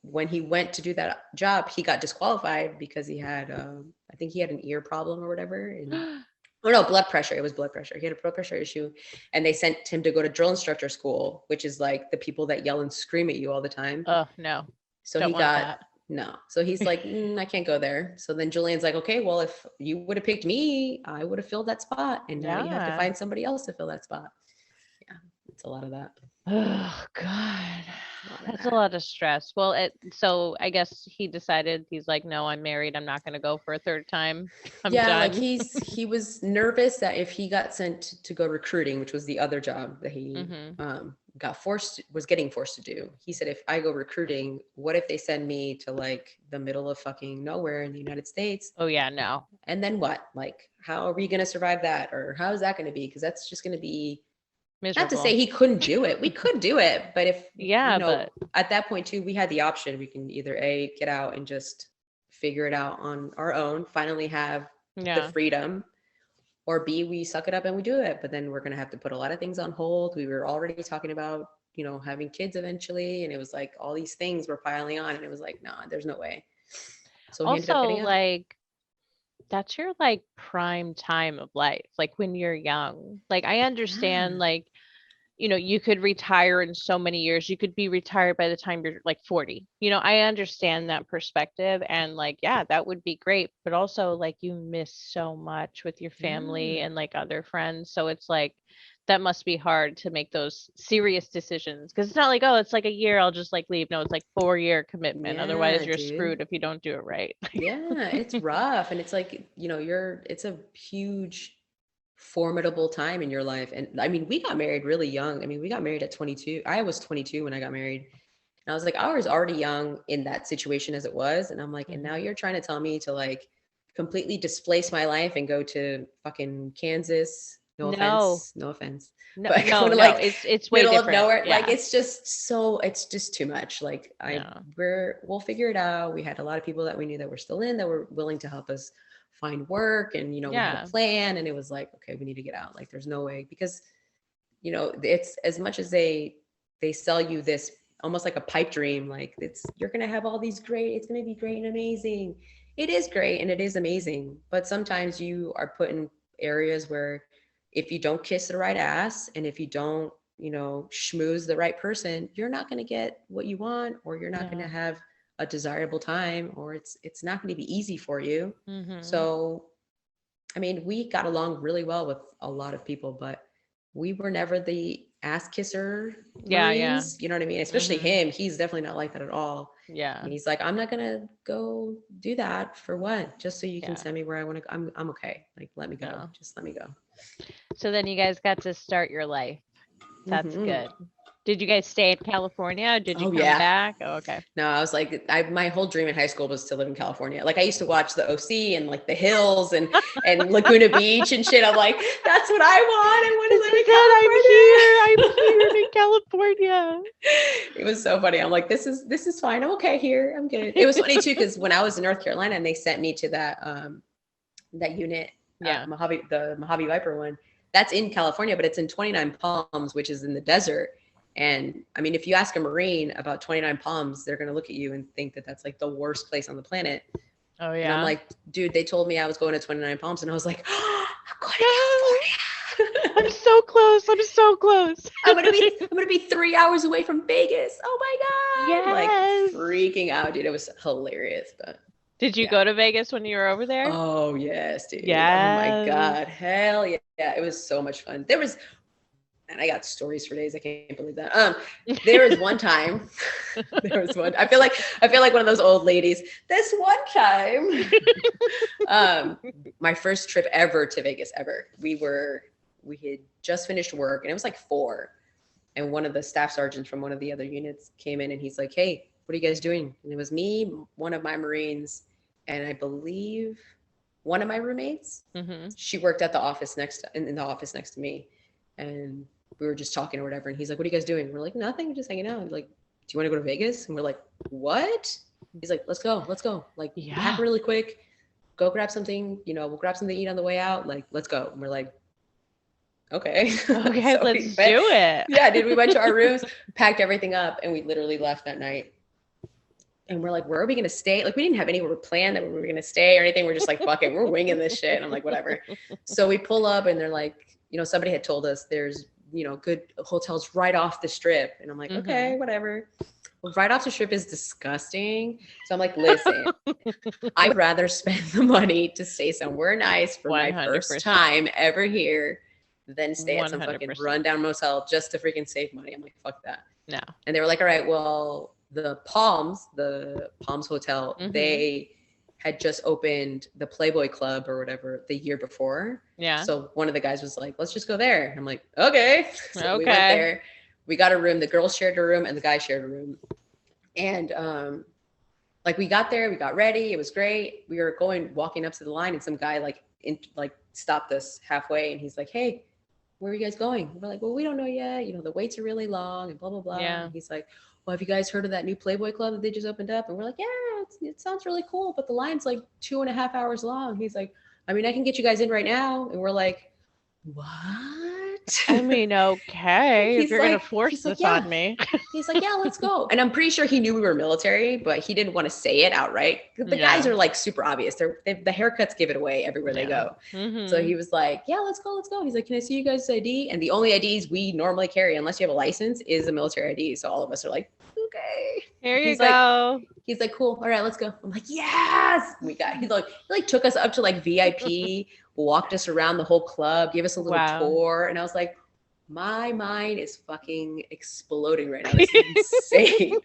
when he went to do that job, he got disqualified because he had, I think he had an ear problem or whatever. And oh no, blood pressure. It was blood pressure. He had a blood pressure issue, and they sent him to go to drill instructor school, which is like the people that yell and scream at you all the time. Oh, no. So Don't he want got that. no. So he's like, I can't go there. So then Julian's like, okay, well, if you would have picked me, I would have filled that spot, and now you have to Yeah. find somebody else to fill that spot. Yeah, it's a lot of that. Oh God. A lot of That's a that. lot of stress. Well, so I guess he decided he's like, no, I'm married. I'm not gonna go for a third time. I'm Yeah, like done. he was nervous that if he got sent to go recruiting, which was the other job that he Hmm. was getting forced to do. He said, if I go recruiting, what if they send me to like the middle of fucking nowhere in the United States? Oh yeah, no. And then what? Like, how are we going to survive that? Or how is that going to be? Because that's just going to be, not to say Miserable. he couldn't do it. We could do it. But if, Yeah, but at that point too, we had the option. We can either A, get out and just figure it out on our own, finally have the yeah. freedom, or B, we suck it up and we do it. But then we're going to have to put a lot of things on hold. We were already talking about, having kids eventually. And it was like all these things were piling on. And it was like, nah, there's no way. So he ended up Also, getting out. like that's your like prime time of life, like when you're young. Like I understand Yeah. like you could retire in so many years. You could be retired by the time you're like 40. I understand that perspective and like, yeah, that would be great. But also like you miss so much with your family Yeah. and like other friends. So it's like that must be hard to make those serious decisions because it's not like, oh, it's like a year, I'll just like leave. No, it's like 4-year commitment. Otherwise Yeah, you're dude. screwed if you don't do it right. Yeah, it's rough. And it's like, it's a huge formidable time in your life. And I mean, we got married really young. I mean, we got married at 22. I was 22 when I got married. And I was like, I was already young in that situation as it was. And I'm like, and now Mhm. you're trying to tell me to like completely displace my life and go to fucking Kansas. No No, offense, no offense, no, but go no, to no. like It's way middle of different. nowhere. Like Yeah. it's just too much. Like No. we'll figure it out. We had a lot of people that we knew that were still in that were willing to help us find work. And, we had a Yeah. plan and it was like, okay, we need to get out. Like there's no way because it's as much as they sell you this almost like a pipe dream, like you're gonna have all these great, it's gonna be great and amazing. It is great and it is amazing, but sometimes you are put in areas where if you don't kiss the right ass and if you don't schmooze the right person, you're not going to get what you want, or you're not going to No. have a desirable time, or it's not going to be easy for you. Mhm. So I mean, we got along really well with a lot of people, but we were never the ass kisser Yeah, yeah. Marines. You know what I mean? Especially Mhm. him. He's definitely not like that at all. Yeah. And he's like, I'm not gonna go do that for what? Just so you can Yeah. send me where I want to go. I'm okay. Like, let me go. No. Just let me go. So then you guys got to start your life. That's Hmm. good. Did you guys stay in California? Or did you Oh come yeah. back? Oh, okay. No, I was like, my whole dream in high school was to live in California. Like I used to watch the OC and like the hills and Laguna Beach and shit. I'm like, that's what I want. I want to This live is in it. I'm here. California. I'm here in California. It was so funny. I'm like, this is fine. I'm okay here. I'm good. It was funny too because when I was in North Carolina and they sent me to that unit, Yeah. the Mojave Viper one, that's in California, but it's in 29 Palms, which is in the desert. And I mean, if you ask a Marine about 29 Palms, they're gonna look at you and think that that's like the worst place on the planet. Oh And I'm yeah. like, dude, they told me I was going to 29 Palms, and I was like, oh, I'm going Yes. to I'm California. so close. I'm so close. I'm gonna be 3 hours away from Vegas. Oh my god! Like Yes. freaking out, dude. It was hilarious, but Did you yeah. go to Vegas when you were over there? Oh yes, dude. Oh my Yes. god. Hell yeah. It was so much fun. And I got stories for days. I can't believe that. There was one time, there was one. I feel like one of those old ladies. This one time, my first trip ever to Vegas ever. We had just finished work, and it was like 4. And one of the staff sergeants from one of the other units came in, and he's like, "Hey, what are you guys doing?" And it was me, one of my Marines, and I believe one of my roommates. Mhm. She worked at the office in the office next to me, and we were just talking or whatever. And he's like, "What are you guys doing?" We're like, "Nothing, just hanging out." He's like, "Do you want to go to Vegas?" And we're like, "What?" He's like, let's go. Like, pack Yeah. really quick, go grab something. We'll grab something to eat on the way out. Like, let's go. And we're like, okay. Okay, So we let's went. do it. Yeah, dude, we went to our rooms, packed everything up, and we literally left that night. And we're like, where are we gonna stay? Like, we didn't have anywhere planned that we were gonna stay or anything. We're just like, fuck it, we're winging this shit. And I'm like, whatever. So we pull up, and they're like, somebody had told us there's good hotels right off the strip. And I'm like, okay, Mhm. whatever. Well, right off the strip is disgusting. So I'm like, listen, I'd rather spend the money to stay somewhere nice for my first 100%. time ever here than stay at some fucking 100%. rundown motel just to freaking save money. I'm like, fuck that. No. And they were like, all right, well, the Palms Hotel, Mhm. they had just opened the Playboy Club or whatever the year before. Yeah. So one of the guys was like, let's just go there. I'm like, okay. So we went Okay. there. We got a room. The girls shared a room and the guys shared a room. And like we got there, we got ready. It was great. We were walking up to the line, and some guy like stopped us halfway, and he's like, "Hey, where are you guys going?" We're like, "Well, we don't know yet. The waits are really long, and blah blah blah." Yeah. And he's like, "Well, have you guys heard of that new Playboy Club that they just opened up?" And we're like, "Yeah, it sounds really cool, but the line's like 2.5 hours long." He's like, "I mean, I can get you guys in right now." And we're like, "What?" I mean, okay, if you're gonna force he's like, this yeah. on me. He's like, yeah, let's go. And I'm pretty sure he knew we were military, but he didn't want to say it outright. The guys Yeah. are like super obvious. The haircuts give it away everywhere they Yeah. go. So Mm-hmm. he was like, yeah, let's go, let's go. He's like, can I see you guys' ID? And the only IDs we normally carry, unless you have a license, is a military ID. So all of us are like, okay. Here you He's like, go. he's like, cool. All right, let's go. I'm like, yes. We got. He like took us up to like VIP, walked us around the whole club, gave us a little Wow. tour, and I was like, my mind is fucking exploding right now. This is insane.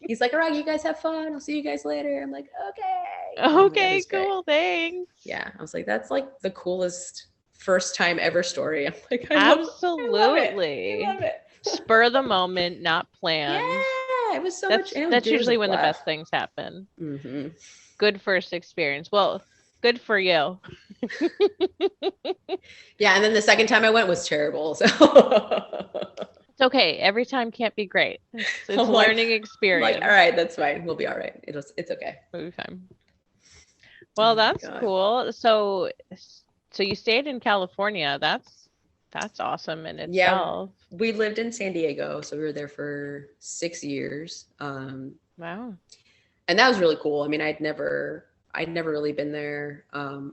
He's like, all right, you guys have fun. I'll see you guys later. I'm like, okay. Oh my God, it Okay, was great. cool. Thanks. Yeah, I was like, that's like the coolest first time ever story. I'm like, I love it. Absolutely. I love it. Spur of the moment, not planned. Yeah, it was so much. That's And that's it was a usually when the blast. best things happen. Mm-hmm. Good first experience. Well, good for you. Yeah, and then the second time I went was terrible. So It's okay. Every time can't be great. It's I'm like, learning experience. all right, that's fine. We'll be all right. It's okay. We'll be fine. Oh Well, my that's God. cool. So you stayed in California. That's awesome in Yeah, itself. we lived in San Diego, so we were there for 6 years. Wow. And that was really cool. I mean, I'd never really been there,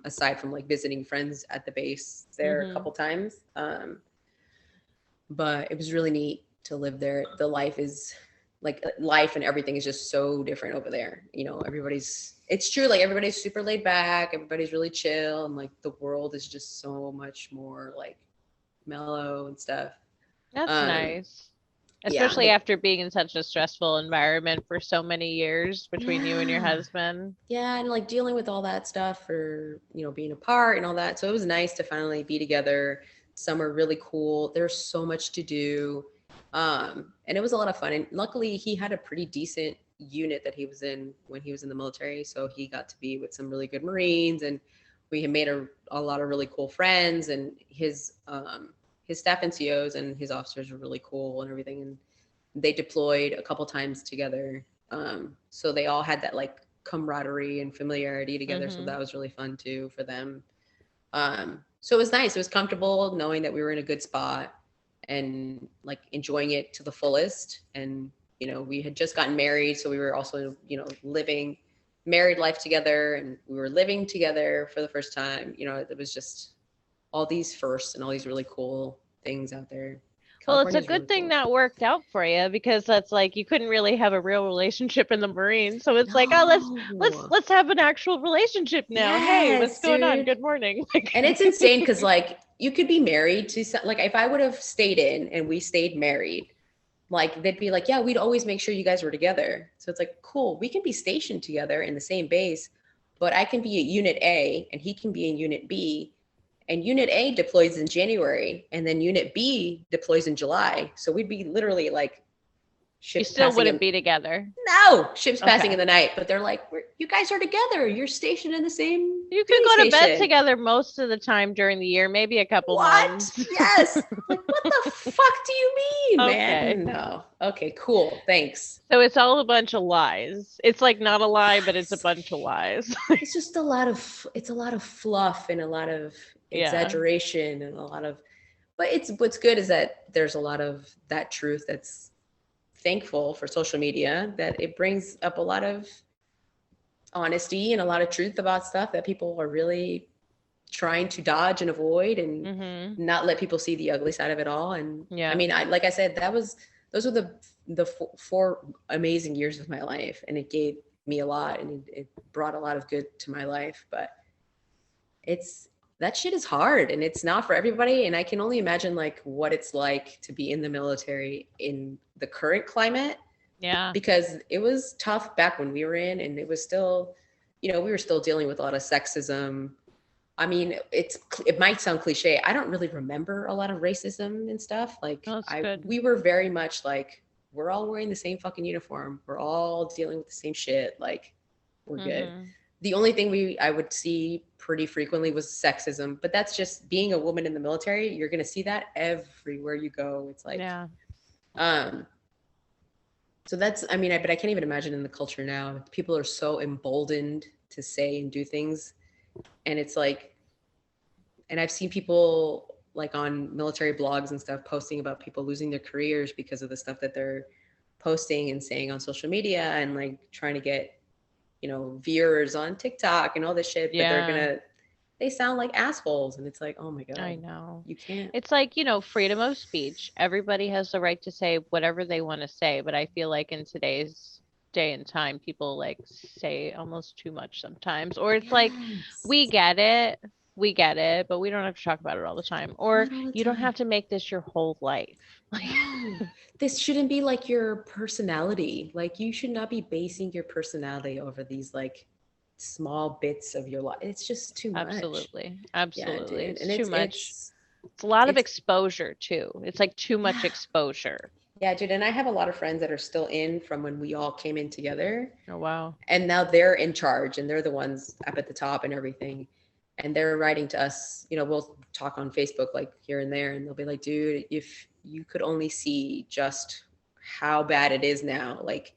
aside from like visiting friends at the base there a couple times. But it was really neat to live there. The life is like life and everything is just so different over there. You know, it's true. Like everybody's super laid back. Everybody's really chill. And like the world is just so much more like mellow and stuff. That's Um, nice. yeah, Especially after being in such a stressful environment for so many years between you and your yeah. husband. Yeah, and like dealing with all that stuff for, being apart and all that. So it was nice to finally be together. Some are really cool. There's so much to do. And it was a lot of fun. And luckily he had a pretty decent unit that he was in when he was in the military. So he got to be with some really good Marines, and we had made a lot of really cool friends, and his staff NCOs and his officers were really cool and everything. And they deployed a couple times together. So they all had that like camaraderie and familiarity together. So that was really fun too for them. So it was nice. It was comfortable knowing that we were in a good spot and like enjoying it to the fullest. And, we had just gotten married. So we were also, living married life together, and we were living together for the first time. It was just all these firsts and all these really cool things out there. Well, it's a California's good really thing cool. that worked out for you, because that's like you couldn't really have a real relationship in the Marines. So it's like, oh, No. let's have an actual relationship now. Hey, what's Yes, going on? dude. Good morning. Like, And it's insane because like you could be married to like if I would have stayed in and we stayed married, like they'd be like, yeah, we'd always make sure you guys were together. So it's like, cool, we can be stationed together in the same base, but I can be at Unit A and he can be in Unit B. And Unit A deploys in January, and then Unit B deploys in July. So we'd be literally like you ships still passing wouldn't in. be together. No, ships passing Okay. in the night, but they're like, you guys are together. You're stationed in the same You can duty go to bed station. together most of the time during the year, maybe a couple What? months. Yes. Like, what the fuck do you mean, Okay. man? No. Okay, cool. Thanks. So it's all a bunch of lies. It's like not a lie, but it's a bunch of lies. It's just a lot of fluff and a lot of Yeah. exaggeration and a lot of, but what's good is that there's a lot of that truth that's thankful for social media, that it brings up a lot of honesty and a lot of truth about stuff that people are really trying to dodge and avoid, and not let people see the ugly side of it all. And Yeah. I mean, like I said, those were the 4 amazing years of my life, and it gave me a lot, and it brought a lot of good to my life. But that shit is hard, and it's not for everybody. And I can only imagine like what it's like to be in the military in the current climate. Yeah. Because it was tough back when we were in, and it was still, we were still dealing with a lot of sexism. I mean, it might sound cliche. I don't really remember a lot of racism and stuff. Like we were very much like, we're all wearing the same fucking uniform. We're all dealing with the same shit. Like, we're good. The only thing I would see pretty frequently was sexism, but that's just being a woman in the military. You're going to see that everywhere you go. It's like, yeah. So that's, I mean, but I can't even imagine in the culture now. People are so emboldened to say and do things. And it's like, and I've seen people like on military blogs and stuff posting about people losing their careers because of the stuff that they're posting and saying on social media, and like trying to get, viewers on TikTok and all this shit, but Yeah, they sound like assholes. And it's like, oh my I God, know. you can't. It's like, freedom of speech. Everybody has the right to say whatever they want to say, but I feel like in today's day and time, people like say almost too much sometimes. Or it's like, Yes. we get it, but we don't have to talk about it all the time. Or Not all the you don't time. have to make this your whole life. Like, No, this shouldn't be like your personality. Like, you should not be basing your personality over these like small bits of your life. It's just too much. absolutely. Yeah, Absolutely. dude. It's And too it's much. it's It's a lot of it's exposure too. It's like too much yeah. exposure. Yeah, dude. And I have a lot of friends that are still in from when we all came in together. Oh, wow. And now they're in charge and they're the ones up at the top and everything. And they're writing to us, we'll talk on Facebook like here and there, and they'll be like, dude, if you could only see just how bad it is now, like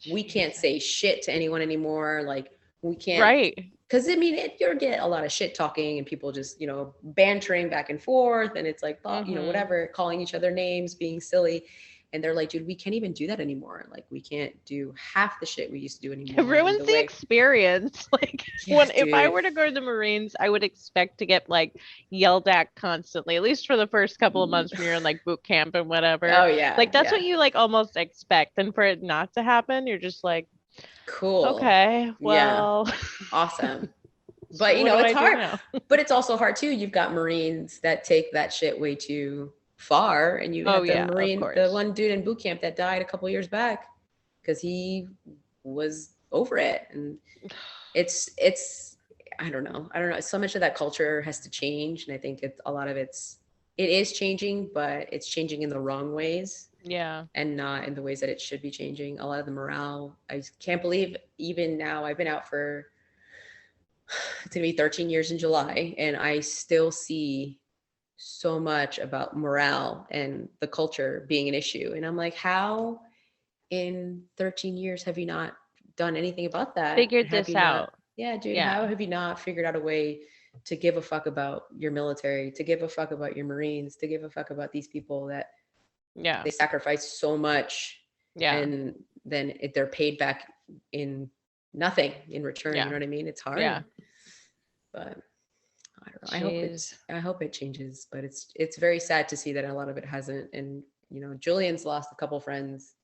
we can't Jesus. say shit to anyone anymore. Like we can't, Right. because I mean, you're get a lot of shit talking and people just, bantering back and forth. And it's like, Mm-hmm. whatever, calling each other names, being silly. And they're like, dude, we can't even do that anymore. Like, we can't do half the shit we used to do It anymore. And ruins the the way, experience. Like yeah, if I dude. were to go to the Marines, I would expect to get like yelled at constantly, at least for the first couple of months when you're in like boot camp and whatever. Oh, yeah, Like that's yeah. what you like almost expect. And for it not to happen, you're just like, Cool. okay, Yeah, well, awesome. But, so what do it's I do hard. now? But it's also hard too. You've got Marines that take that shit way too far. And you Oh had the yeah, of Marine, the course. one dude in boot camp that died a couple years back because he was over it. And it's I don't know, so much of that culture has to change. And I think a lot of it is changing, but it's changing in the wrong ways Yeah. and not in the ways that it should be changing. A lot of the morale, I can't believe, even now, I've been out for, it's gonna be 13 years in July, and I still see so much about morale and the culture being an issue. And I'm like, how in 13 years have you not done anything about that? Figured Have this you not? out. Yeah, dude, Yeah. how have you not figured out a way to give a fuck about your military, to give a fuck about your Marines, to give a fuck about these people that Yeah. they sacrifice so much, Yeah. and then they're paid back in nothing in return. You Yeah. know what I mean? It's Yeah. hard, but I don't know. Jeez. I hope it changes, but it's very sad to see that a lot of it hasn't. And Julian's lost a couple friends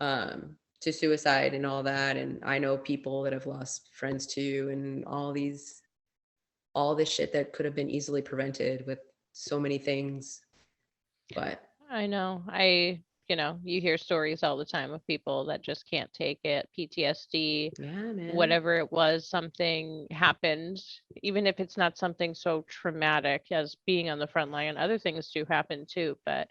to suicide and all that, and I know people that have lost friends too, and all this shit that could have been easily prevented with so many things. But I know. You hear stories all the time of people that just can't take it, PTSD, yeah, man. whatever it was, something happened, even if it's not something so traumatic as being on the front line. Other things do happen too, but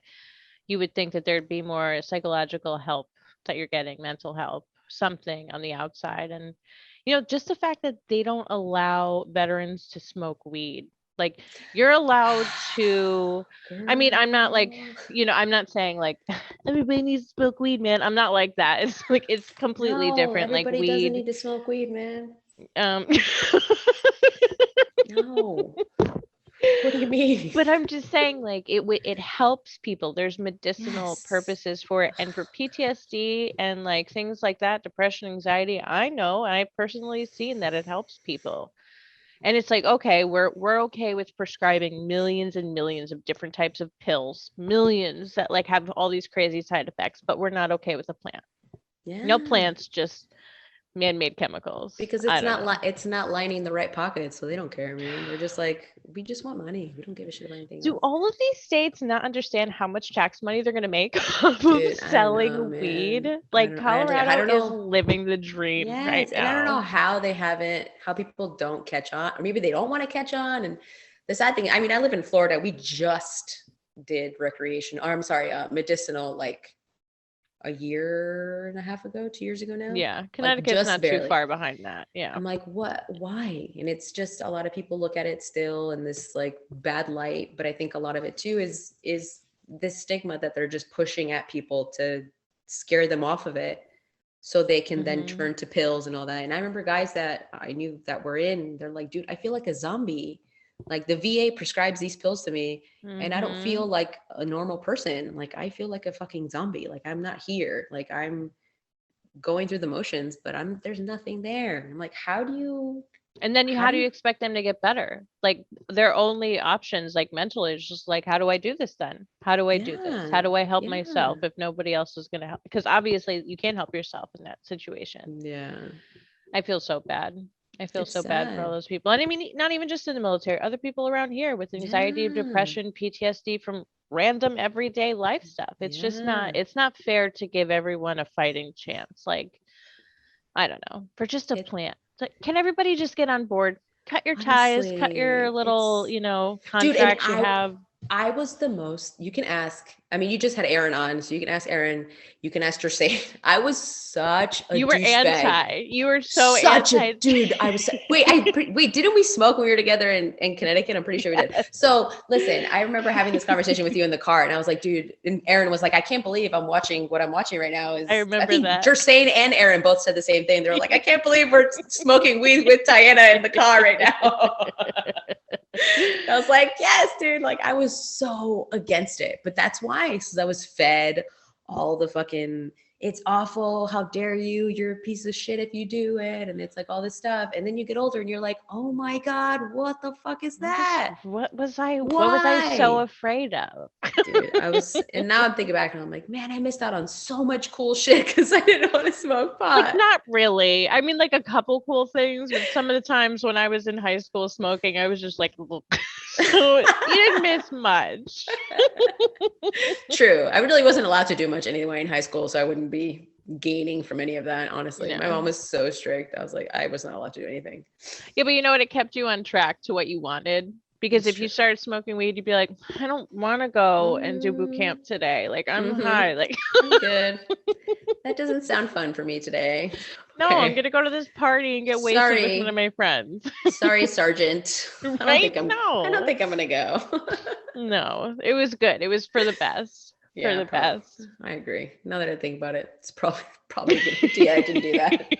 you would think that there'd be more psychological help that you're getting, mental help, something on the outside. And, just the fact that they don't allow veterans to smoke weed. Like you're allowed to, I mean, I'm not like, Girl. I'm not saying like everybody needs to smoke weed, man. I'm not like that. It's like it's completely No, different. Like everybody doesn't weed. need to smoke weed, man. Um No. What do you mean? But I'm just saying, like it helps people. There's medicinal Yes. purposes for it, and for PTSD and like things like that, depression, anxiety. I know, and I personally seen that it helps people. And it's like, okay, we're okay with prescribing millions and millions of different types of pills, millions that like have all these crazy side effects, but we're not okay with a plant. No Yeah. plants, just man-made chemicals. Because I don't know. it's not lining the right pockets, so they don't care, man. They're just like, we just want money. We don't give a shit about anything Do else. all of these states not understand how much tax money they're going to make off of Dude, I don't know, selling weed? man. I Like don't I Colorado don't is know. living the dream right Yes, and I don't know now. how people don't catch on, or maybe they don't want to catch on. And the sad thing, I mean, I live in Florida. We just did recreation, or I'm sorry, medicinal, like a year and a half ago, 2 years ago now, Yeah, like Connecticut's just not too barely. far behind that. Yeah. I'm like, what? Why? And it's just a lot of people look at it still in this like bad light. But I think a lot of it too is this stigma that they're just pushing at people to scare them off of it, so they can then Hmm. turn to pills and all that. And I remember guys that I knew that were in, they're like, dude, I feel like a zombie. Like the VA prescribes these pills to me, and I don't feel Mhm. like a normal person. Like I feel like a fucking zombie. Like I'm not here. Like I'm going through the motions, but there's nothing there. I'm like, And then how how do do you you expect them to get better? Like their only options, like mentally, is just like, how do I do this then? How do I do this? How Yeah. do I help Yeah. myself if nobody else is going to help? Because obviously you can't help yourself in that situation. Yeah. I feel so bad. I feel It's so bad for all sad. those people. And I mean, not even just in the military, other people around here with anxiety, Yeah. depression, PTSD from random everyday life stuff. It's just not, Yeah. it's not fair to give everyone a fighting chance. Like, I don't know, for just a It plant. Like, can everybody just get on board? Cut your ties, cut your honestly, little, it's dude, and contracts you have. I was the most, you can ask, I mean, you just had Aaron on, so you can ask Aaron, you can ask Jersey. I was such a You were douchebag. anti. You were so Such a anti. dude. Wait, didn't we smoke when we were together in Connecticut? I'm pretty sure we did. Yes, So listen, I remember having this conversation with you in the car, and I was like, dude, and Aaron was like, I can't believe I'm watching what I'm watching right now. I I remember think that. Jersey and Aaron both said the same thing. They were like, I can't believe we're smoking weed with Diana in the car right now. I was like, yes, dude. Like I was so against it. But that's why, because I was fed all the fucking, it's awful. How dare you? You're a piece of shit if you do it. And it's like all this stuff. And then you get older and you're like, oh my God, what the fuck is that? What was I so Why? afraid of? Dude, and now I'm thinking back and I'm like, man, I missed out on so much cool shit because I didn't want to smoke Like, pot. not really. I mean, like a couple cool things, but some of the times when I was in high school smoking, I was just like, look. So you didn't miss much. True. I really wasn't allowed to do much anyway in high school, so I wouldn't be gaining from any of that, honestly. My Yeah. mom was so strict. I was like, I was not allowed to do anything. Yeah, but you know what? It kept you on track to what you wanted. Because It's if true. you started smoking weed, you'd be like, I don't want to go and do boot Mm, camp today. Like, I'm mm-hmm. high. Like, I'm good. That doesn't sound fun for me today. no, I'm Okay. going to go to this party and get wasted with one of Sorry. my friends. Sorry, Sergeant. Right? I don't No. think I'm gonna go. No, it was good. It was for the best. For Yeah, the probably. best. I agree. Now that I think about it, it's probably a good idea I didn't do that.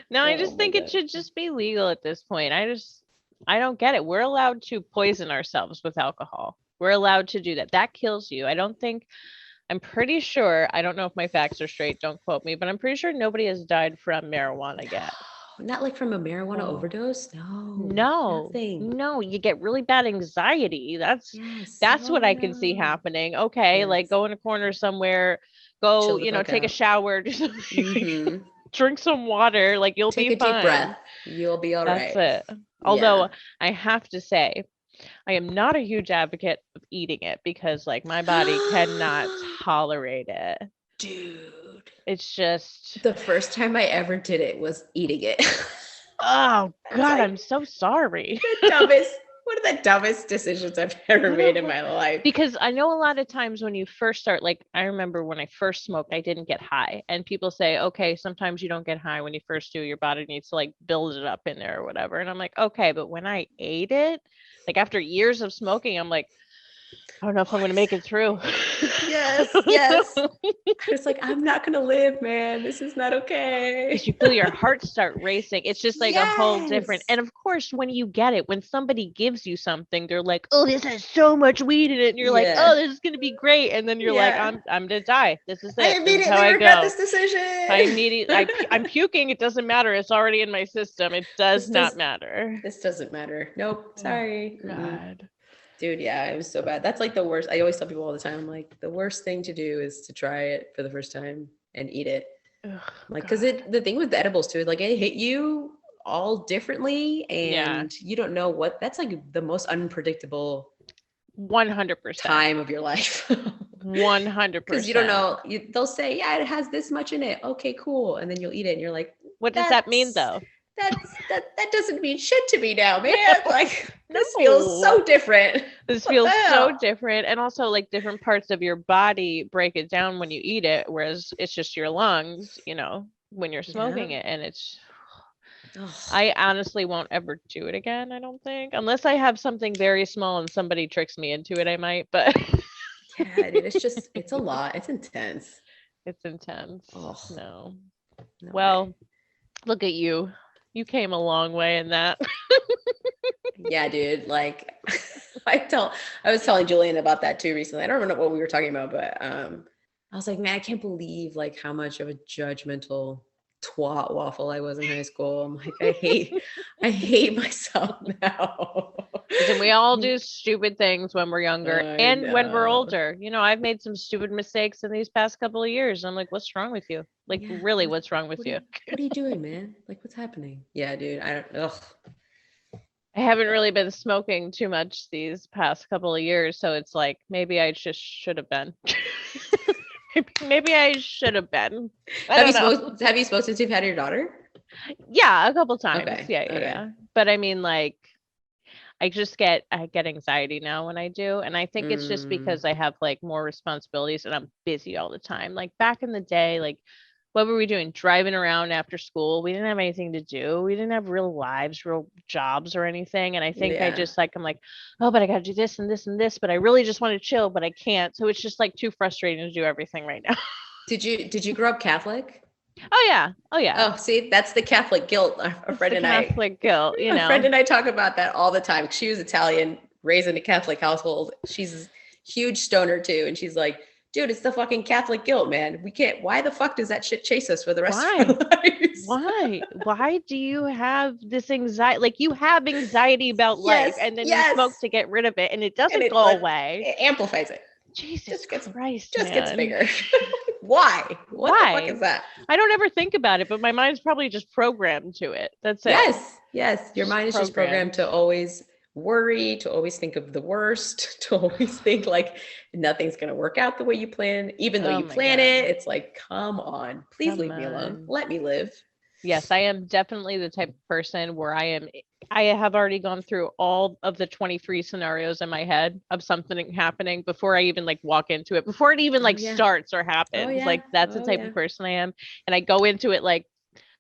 No, I Oh just my think it God. should just be legal at this point. I don't get it. We're allowed to poison ourselves with alcohol. We're allowed to do that. That kills you. I'm pretty sure, I don't know if my facts are straight, don't quote me, but I'm pretty sure nobody has died from marijuana yet. Not like from a marijuana Oh. overdose? No, No, nothing. no, you get really bad anxiety. Yes. That's Oh what I can see no. happening. Okay, like Yes. go in a corner somewhere, go, Chill the fuck take a out. shower, do something, Mm-hmm. drink some water, like you'll Take be a deep breath. fine. You'll be all That's right. it. Yeah. Although I have to say, I am not a huge advocate of eating it because like my body cannot tolerate it. Dude. It's just, The first time I ever did it was eating it. oh It's God, like I'm so sorry. one of the dumbest decisions I've ever made in Whatever. my life. Because I know a lot of times when you first start, like I remember when I first smoked, I didn't get high. And people say, okay, sometimes you don't get high when you first do, your body needs to like build it up in there or whatever. And I'm like, okay, but when I ate it, like after years of smoking, I'm like, I don't know if I'm What gonna is make it through. Yes, yes. I was like, I'm not gonna live, man. This is not okay. Because you feel your heart start racing. It's just like a whole different. Yes. And of course, when you get it, when somebody gives you something, they're like, "Oh, this has so much weed in it," and you're like, Yeah. "Oh, this is gonna be great." And then you're like, Yeah. "I'm gonna die. This is I it. This is how immediately I regret go." this decision. I immediately, I'm puking. It doesn't matter. It's already in my system. It does This not does matter. this doesn't matter. Nope. Oh Sorry. Mm-mm. God. Dude, yeah, it was so bad. That's like the worst. I always tell people all the time, I'm like, the worst thing to do is to try it for the first time and eat it. Ugh, Like, because God. the thing with the edibles too, like it hit you all differently, Yeah. and you don't know what that's like the most unpredictable 100%. time of your life. Because you don't 100%. know, they'll say, yeah, it has this much in it. Okay, cool. And then you'll eat it and you're like, What does that mean, that's though? that doesn't mean shit to me now, man. Like this feels No. so different. This What the feels so hell? different. And also, like, different parts of your body break it down when you eat it, whereas it's just your lungs, when you're Yeah. smoking it. And it's, Oh, I honestly won't ever do it again, I don't think. Unless I have something very small and somebody tricks me into it, I might, but yeah, dude. It's a lot. It's intense. it's intense. Oh, No. no way. Well, look at you. You came a long way in that. Yeah, dude. Like I was telling Julian about that too recently. I don't remember what we were talking about, but I was like, man, I can't believe like how much of a judgmental twat waffle I was in high school. I'm like, I hate myself now. Listen, we all do stupid things when we're younger I and when we're know. older. I've made some stupid mistakes in these past couple of years. I'm like, what's wrong with you? Like, Yeah. really, what's wrong with What are you? what are you doing, man? Like, what's happening? Yeah, dude. I don't. Ugh. I haven't really been smoking too much these past couple of years, so it's like maybe I just should have been. Maybe I should have been. I Have don't you know. smoked? Have you smoked since you've had your daughter? Yeah, a couple times. Okay. Yeah, yeah, Okay. yeah. But I mean, like, I get anxiety now when I do, and I think it's just Mm, because I have like more responsibilities and I'm busy all the time. Like back in the day, like what were we doing? Driving around after school. We didn't have anything to do. We didn't have real lives, real jobs or anything. And I think yeah. I'm like, oh, but I got to do this and this and this, but I really just want to chill, but I can't. So it's just like too frustrating to do everything right now. Did you grow up Catholic? Oh yeah. Oh yeah. Oh, see, that's the Catholic guilt. A It's friend the and I, Catholic guilt, a friend and I talk about that all the time. She was Italian, raised in a Catholic household. She's a huge stoner too, and she's like, "Dude, it's the fucking Catholic guilt, man. We can't. Why the fuck does that shit chase us for the rest of Why? our lives?" Why do you have this anxiety? Like you have anxiety about life Yes, and then you smoke yes, to get rid of it and it and doesn't it go like away. it amplifies it. Jesus Just gets Christ, just gets man. bigger. Why? What the fuck Why? is that? I don't ever think about it, but my mind's probably just programmed to it. That's it. Yes, yes. Your Just mind is just programmed programmed. to always worry, to always think of the worst, to always think like nothing's going to work out the way you plan. Even though Oh you my plan God. it, it's like, come on, please Come leave me alone. on. Let me live. Yes, I am definitely the type of person where I have already gone through all of the 23 scenarios in my head of something happening before I even like walk into it, before it even Oh like yeah. starts or Oh happens. yeah. Like that's the Oh type yeah. of person I am. And I go into it like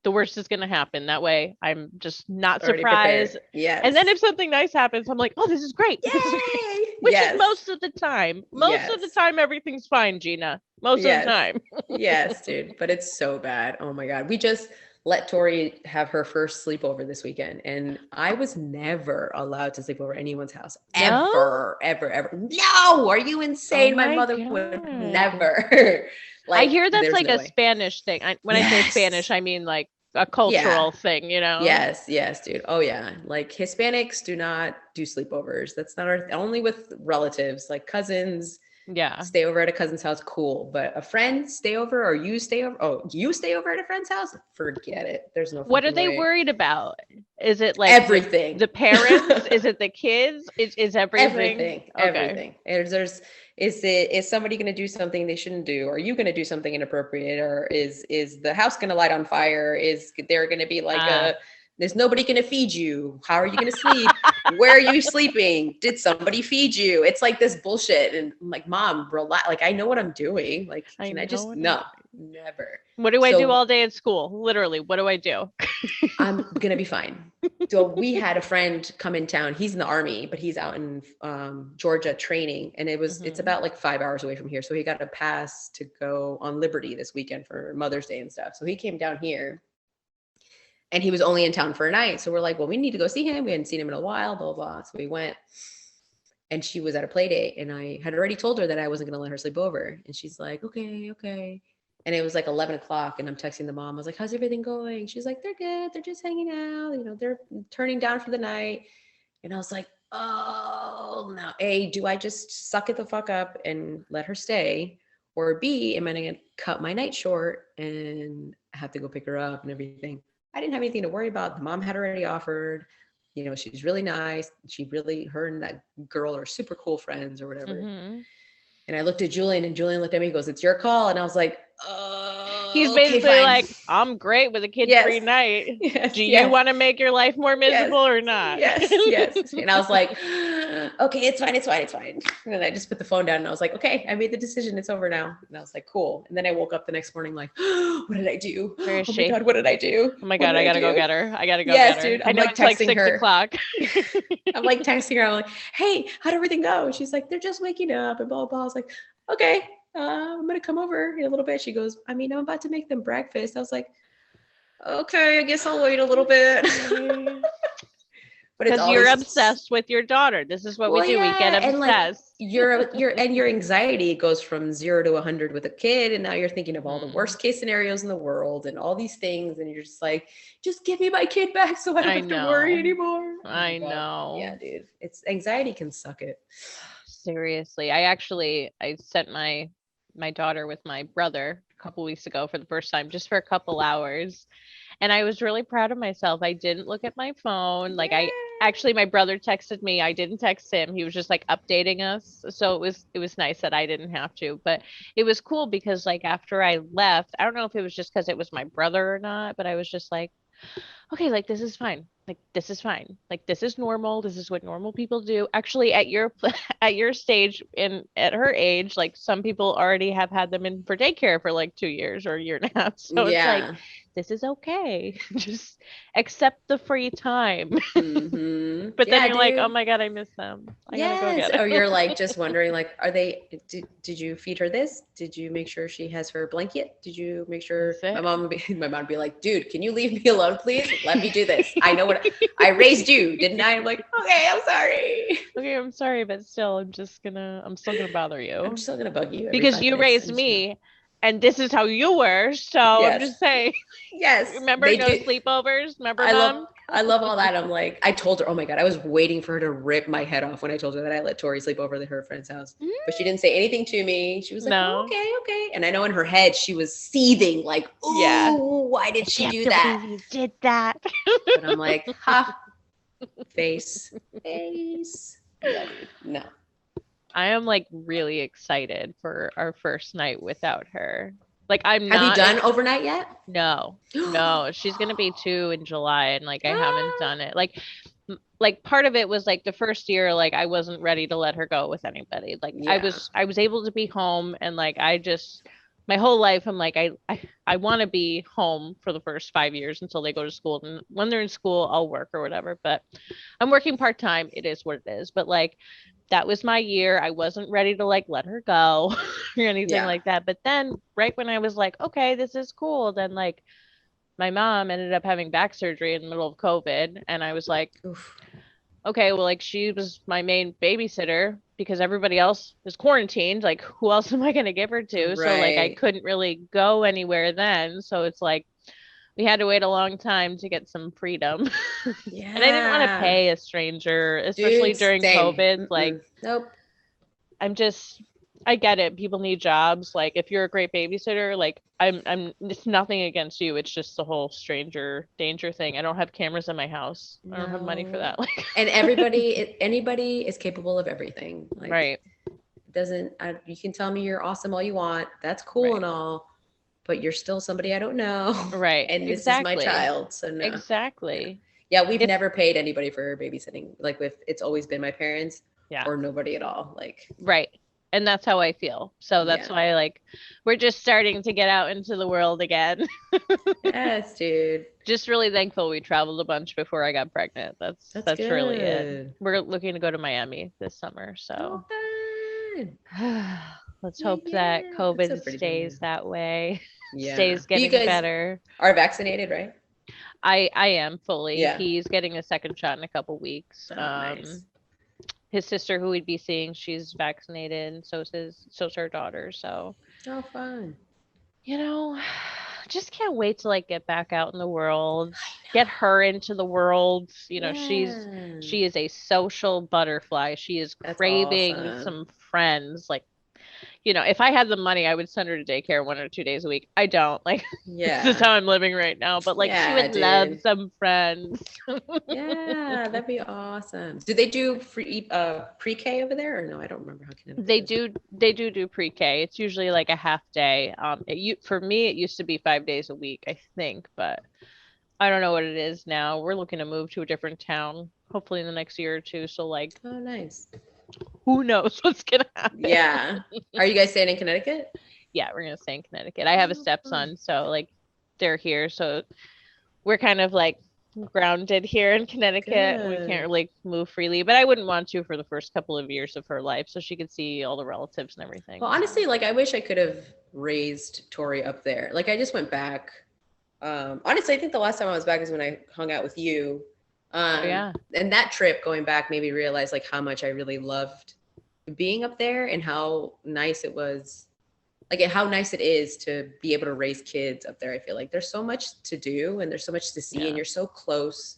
the worst is going to happen. That way I'm just not Already prepared. surprised. And then Yes. if something nice happens, I'm like, oh, this is great. This is great. Yay. Which is Yes. most of the time. Most of the Yes. time, everything's fine, Gina. Most of the Yes. time. Yes, dude. But it's so bad. Oh my God. We just let Tori have her first sleepover this weekend. And I was never allowed to sleep over anyone's house. No? Ever, ever, ever. No, are you Oh insane? My my mother would God. never. I Like, hear that's there's like no a way. Spanish thing. When I say Yes. Spanish, I mean like a Yeah. cultural thing. Yes, yes, dude. Oh yeah. Like Hispanics do not do sleepovers. That's not our only with relatives, like cousins, Yeah. stay over at a cousin's house, cool. But a friend stay over or you stay over, oh, you stay over at a friend's house? Forget it. There's no What are fucking they way. worried about? Is it like Everything. the parents? Is it the kids? Is everything? Everything. Okay. Everything. There's is somebody gonna do something they shouldn't do? Are you gonna do something inappropriate? Or is the house gonna light on fire? Is there gonna be like Ah. there's nobody gonna feed you? How are you gonna sleep? Where are you sleeping? Did somebody feed you? It's like this bullshit. And I'm like, Mom, relax. Like, I know what I'm doing. Like, I can I know just what I'm no, doing. never. What do I do So all day at school? Literally, what do I do? I'm gonna be fine. So we had a friend come in town. He's in the army, but he's out in Georgia training, and it's Mhm. about like 5 hours away from here. So he got a pass to go on Liberty this weekend for Mother's Day and stuff. So he came down here, and he was only in town for a night. So we're like, well, we need to go see him. We hadn't seen him in a while, blah blah blah. So we went, and she was at a play date, and I had already told her that I wasn't gonna let her sleep over, and she's like, okay, okay. And it was like 11 o'clock, and I'm texting the mom. I was like, how's everything going? She's like, they're good. They're just hanging out. They're turning down for the night. And I was like, oh, no. A, do I just suck it the fuck up and let her stay? Or B, am I going to cut my night short and have to go pick her up and everything? I didn't have anything to worry about. The mom had already offered. She's really nice. Her and that girl are super cool friends or whatever. Mhm. And I looked at Julian, and Julian looked at me and goes, it's your call. And I was like, He's okay, basically fine. like, I'm great with a Yes, kid-free night. yes, Do you yes, want to make your life more yes, miserable or not? yes, yes. And I was like, okay, it's fine, it's fine, it's fine. And then I just put the phone down, and I was like, okay, I made the decision. It's over now. And I was like, cool. And then I woke up the next morning like, what did I do? Where is Oh my she? God, what did I do? Oh my What God, did I I gotta go do? get her. I gotta go get Yes, her. dude. I I'm know like it's like texting 6 her. o'clock. I'm like texting her. I'm like, hey, how'd everything go? And she's like, they're just waking up and blah, blah. I was like, okay, I'm going to come over in a little bit. She goes, I mean, I'm about to make them breakfast. I was like, okay, I guess I'll wait a little bit. Okay. but it's Because you're always, obsessed with your daughter. This is what we well, do. We get yeah. And like obsessed. your anxiety goes from 0 to 100 with a kid. And now you're thinking of all the Mm, worst case scenarios in the world and all these things. And you're just like, just give me my kid back so I don't I have to worry know. anymore. Oh my I God. Yeah, know. dude. It's anxiety can suck it. Seriously. I sent my daughter with my brother a couple weeks ago for the first time, just for a couple hours. And I was really proud of myself. I didn't look at my phone. Like I Yeah. actually my brother texted me. I didn't text him. He was just like updating us. So it was nice that I didn't have to. But it was cool because like after I left, I don't know if it was just because it was my brother or not, but I was just like, okay, like this is fine. Like this is fine. Like this is normal. This is what normal people do. Actually, at your at your stage in at her age, like some people already have had them in for daycare for like 2 years or a year and a half. So it's like Yeah. this is okay. Just accept the free time. But then Yeah, you're like, oh dude. my God, I miss them. I gotta go Yes. get Or it. you're like just wondering, like, did you feed her this? Did you make sure she has her blanket? Did you make sure That's it. my mom would be like, dude, can you leave me alone, please? Let me do this. I know what I raised you, didn't I? I'm like, okay, I'm sorry. Okay, I'm sorry, but still, I'm still gonna bother I'm you still gonna bug you every because 5 you minutes. I raised just know. me, and this is how you were. So I'm Yes. just saying. Yes. Remember They no do. sleepovers? Remember, I love mom? I love all that. I'm like, I told her, oh my God, I was waiting for her to rip my head off when I told her that I let Tori sleep over at her friend's house. But she didn't say anything to me. She was like, oh, No. okay, okay. And I know in her head she was seething, like, Yeah. ooh, why I did she can't do that? believe you did that. But I'm like, ha, face, face. Yeah, dude. No. I am like really excited for our first night without her. Like I'm Have you not done overnight yet? no. No, she's gonna be 2 in July and like I haven't Ah, done it. Like part of it was like the first year like I wasn't ready to let her go with anybody. Like I yeah. was I was able to be home and like I just my whole life I'm like I want to be home for the first 5 years until they go to school, and when they're in school I'll work or whatever, but I'm working part-time. It is what it is. But like that was my year. I wasn't ready to like let her go or anything Yeah. like that. But then right when I was like, okay, this is cool, then like my mom ended up having back surgery in the middle of COVID. And I was like, Oof. okay, well, like she was my main babysitter because everybody else is quarantined. Like, who else am I going to give her to? So, like, I Right. couldn't really go anywhere then. So it's like we had to wait a long time to get some freedom. And I didn't want to Yeah. pay a stranger, especially Dude, during same. COVID. Like, Mm-mm. Nope. I'm just I get it. People need jobs. Like if you're a great babysitter, like I'm it's nothing against you. It's just the whole stranger danger thing. I don't have cameras in my house. I don't have money for No. that. Like And anybody is capable of everything. Like, right. you can tell me you're awesome all you want. That's cool Right. and all, but you're still somebody I don't know. Right. And this is my Exactly. child. So no. Yeah. Exactly. Yeah, we've It's never paid anybody for babysitting. Like it's always been my parents yeah. or nobody at all. Like, Right. And that's how I feel. So that's yeah. why like we're just starting to get out into the world again. Yes, dude. Just really thankful we traveled a bunch before I got pregnant. That's That's that's really it. good. We're looking to go to Miami this summer, Oh, so fun. let's Yeah, hope that yeah. That's so COVID pretty down stays there. that way, Yeah. stays But you getting guys better. are vaccinated, right? I am fully. Yeah. He's getting a second shot in a couple weeks. Oh, nice. His sister who we'd be seeing, she's vaccinated, and so's her daughter. So, Oh, fun. you know, just can't wait to like get back out in the world, I get her into the world. You know, know. Yeah. she is a social butterfly. She is That's craving awesome. some friends. Like if I had the money, I would send her to daycare 1 or 2 days a week. I don't. Like, this is Yeah. how I'm living right now. But like, she Yeah, would love dude. some friends. Yeah, that'd be awesome. Do they do free pre-K over there or no? I don't remember how Connecticut They does it. do. They do pre-K. It's usually like a half day. For me, it used to be 5 days a week, I think, but I don't know what it is now. We're looking to move to a different town, hopefully in the next year or two. So like, Oh, nice. who knows what's gonna happen? Yeah. Are you guys staying in Connecticut? Yeah, we're gonna stay in Connecticut. I have a Oh, fun. stepson, so like, they're here. So we're kind of like grounded here in Connecticut. We can't Good. really move freely, but I wouldn't want to for the first couple of years of her life, so she could see all the relatives and everything. Well, So honestly, like I wish I could have raised Tori up there. Like I just went back. Honestly, I think the last time I was back is when I hung out with you. Oh yeah. And that trip going back made me realize like how much I really loved being up there and how nice it was, like how nice it is to be able to raise kids up there. I feel like there's so much to do and there's so much to see, and Yeah. you're so close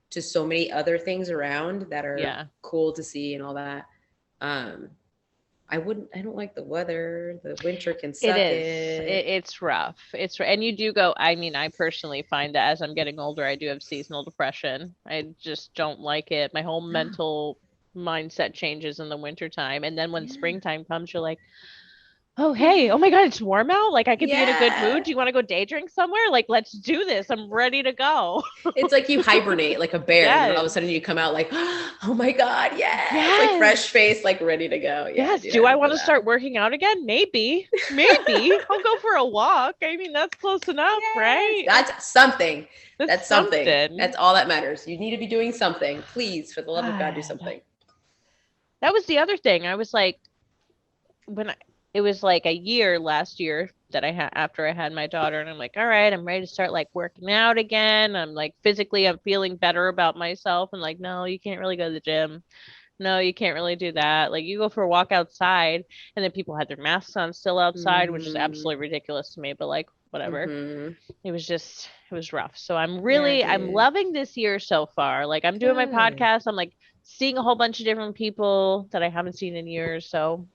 to so many other things around that are Yeah. cool to see and all that. um I don't like the weather. The winter can It suck is. it. It's rough. And you do go, I mean, I personally find that as I'm getting older, I do have seasonal depression. I just don't like it. My whole mental mindset changes in the wintertime. And then when Yeah. springtime comes, you're like, oh, hey, oh my God, it's warm out. Like I could be in a good mood. Yeah. Do you want to go day drink somewhere? Like, let's do this. I'm ready to go. It's like you hibernate like a bear, and then all of a Yes. sudden you come out like, oh my God, yes, like Yes. fresh face, like ready to go. Yeah, Yes. dude, Do I I feel want to that. start working out again? Maybe. Maybe. I'll go for a walk. I mean, that's close enough, Yes, right? that's something. That's That's something. something. That's all that matters. You need to be doing something. Please, for the love of God, do God. something. That was the other thing. I was like, when I, it was like a year last year that I had after I had my daughter, and I'm like, all right, I'm ready to start like working out again. I'm like physically, I'm feeling better about myself. And like, no, you can't really go to the gym. No, you can't really do that. Like, you go for a walk outside, and then people had their masks on still outside, which is Mm-hmm. absolutely ridiculous to me, but like, whatever. Mm-hmm. It was rough. So Yeah, I'm dude. loving this year so far. Like, I'm doing my Good. podcast. I'm like seeing a whole bunch of different people that I haven't seen in years. So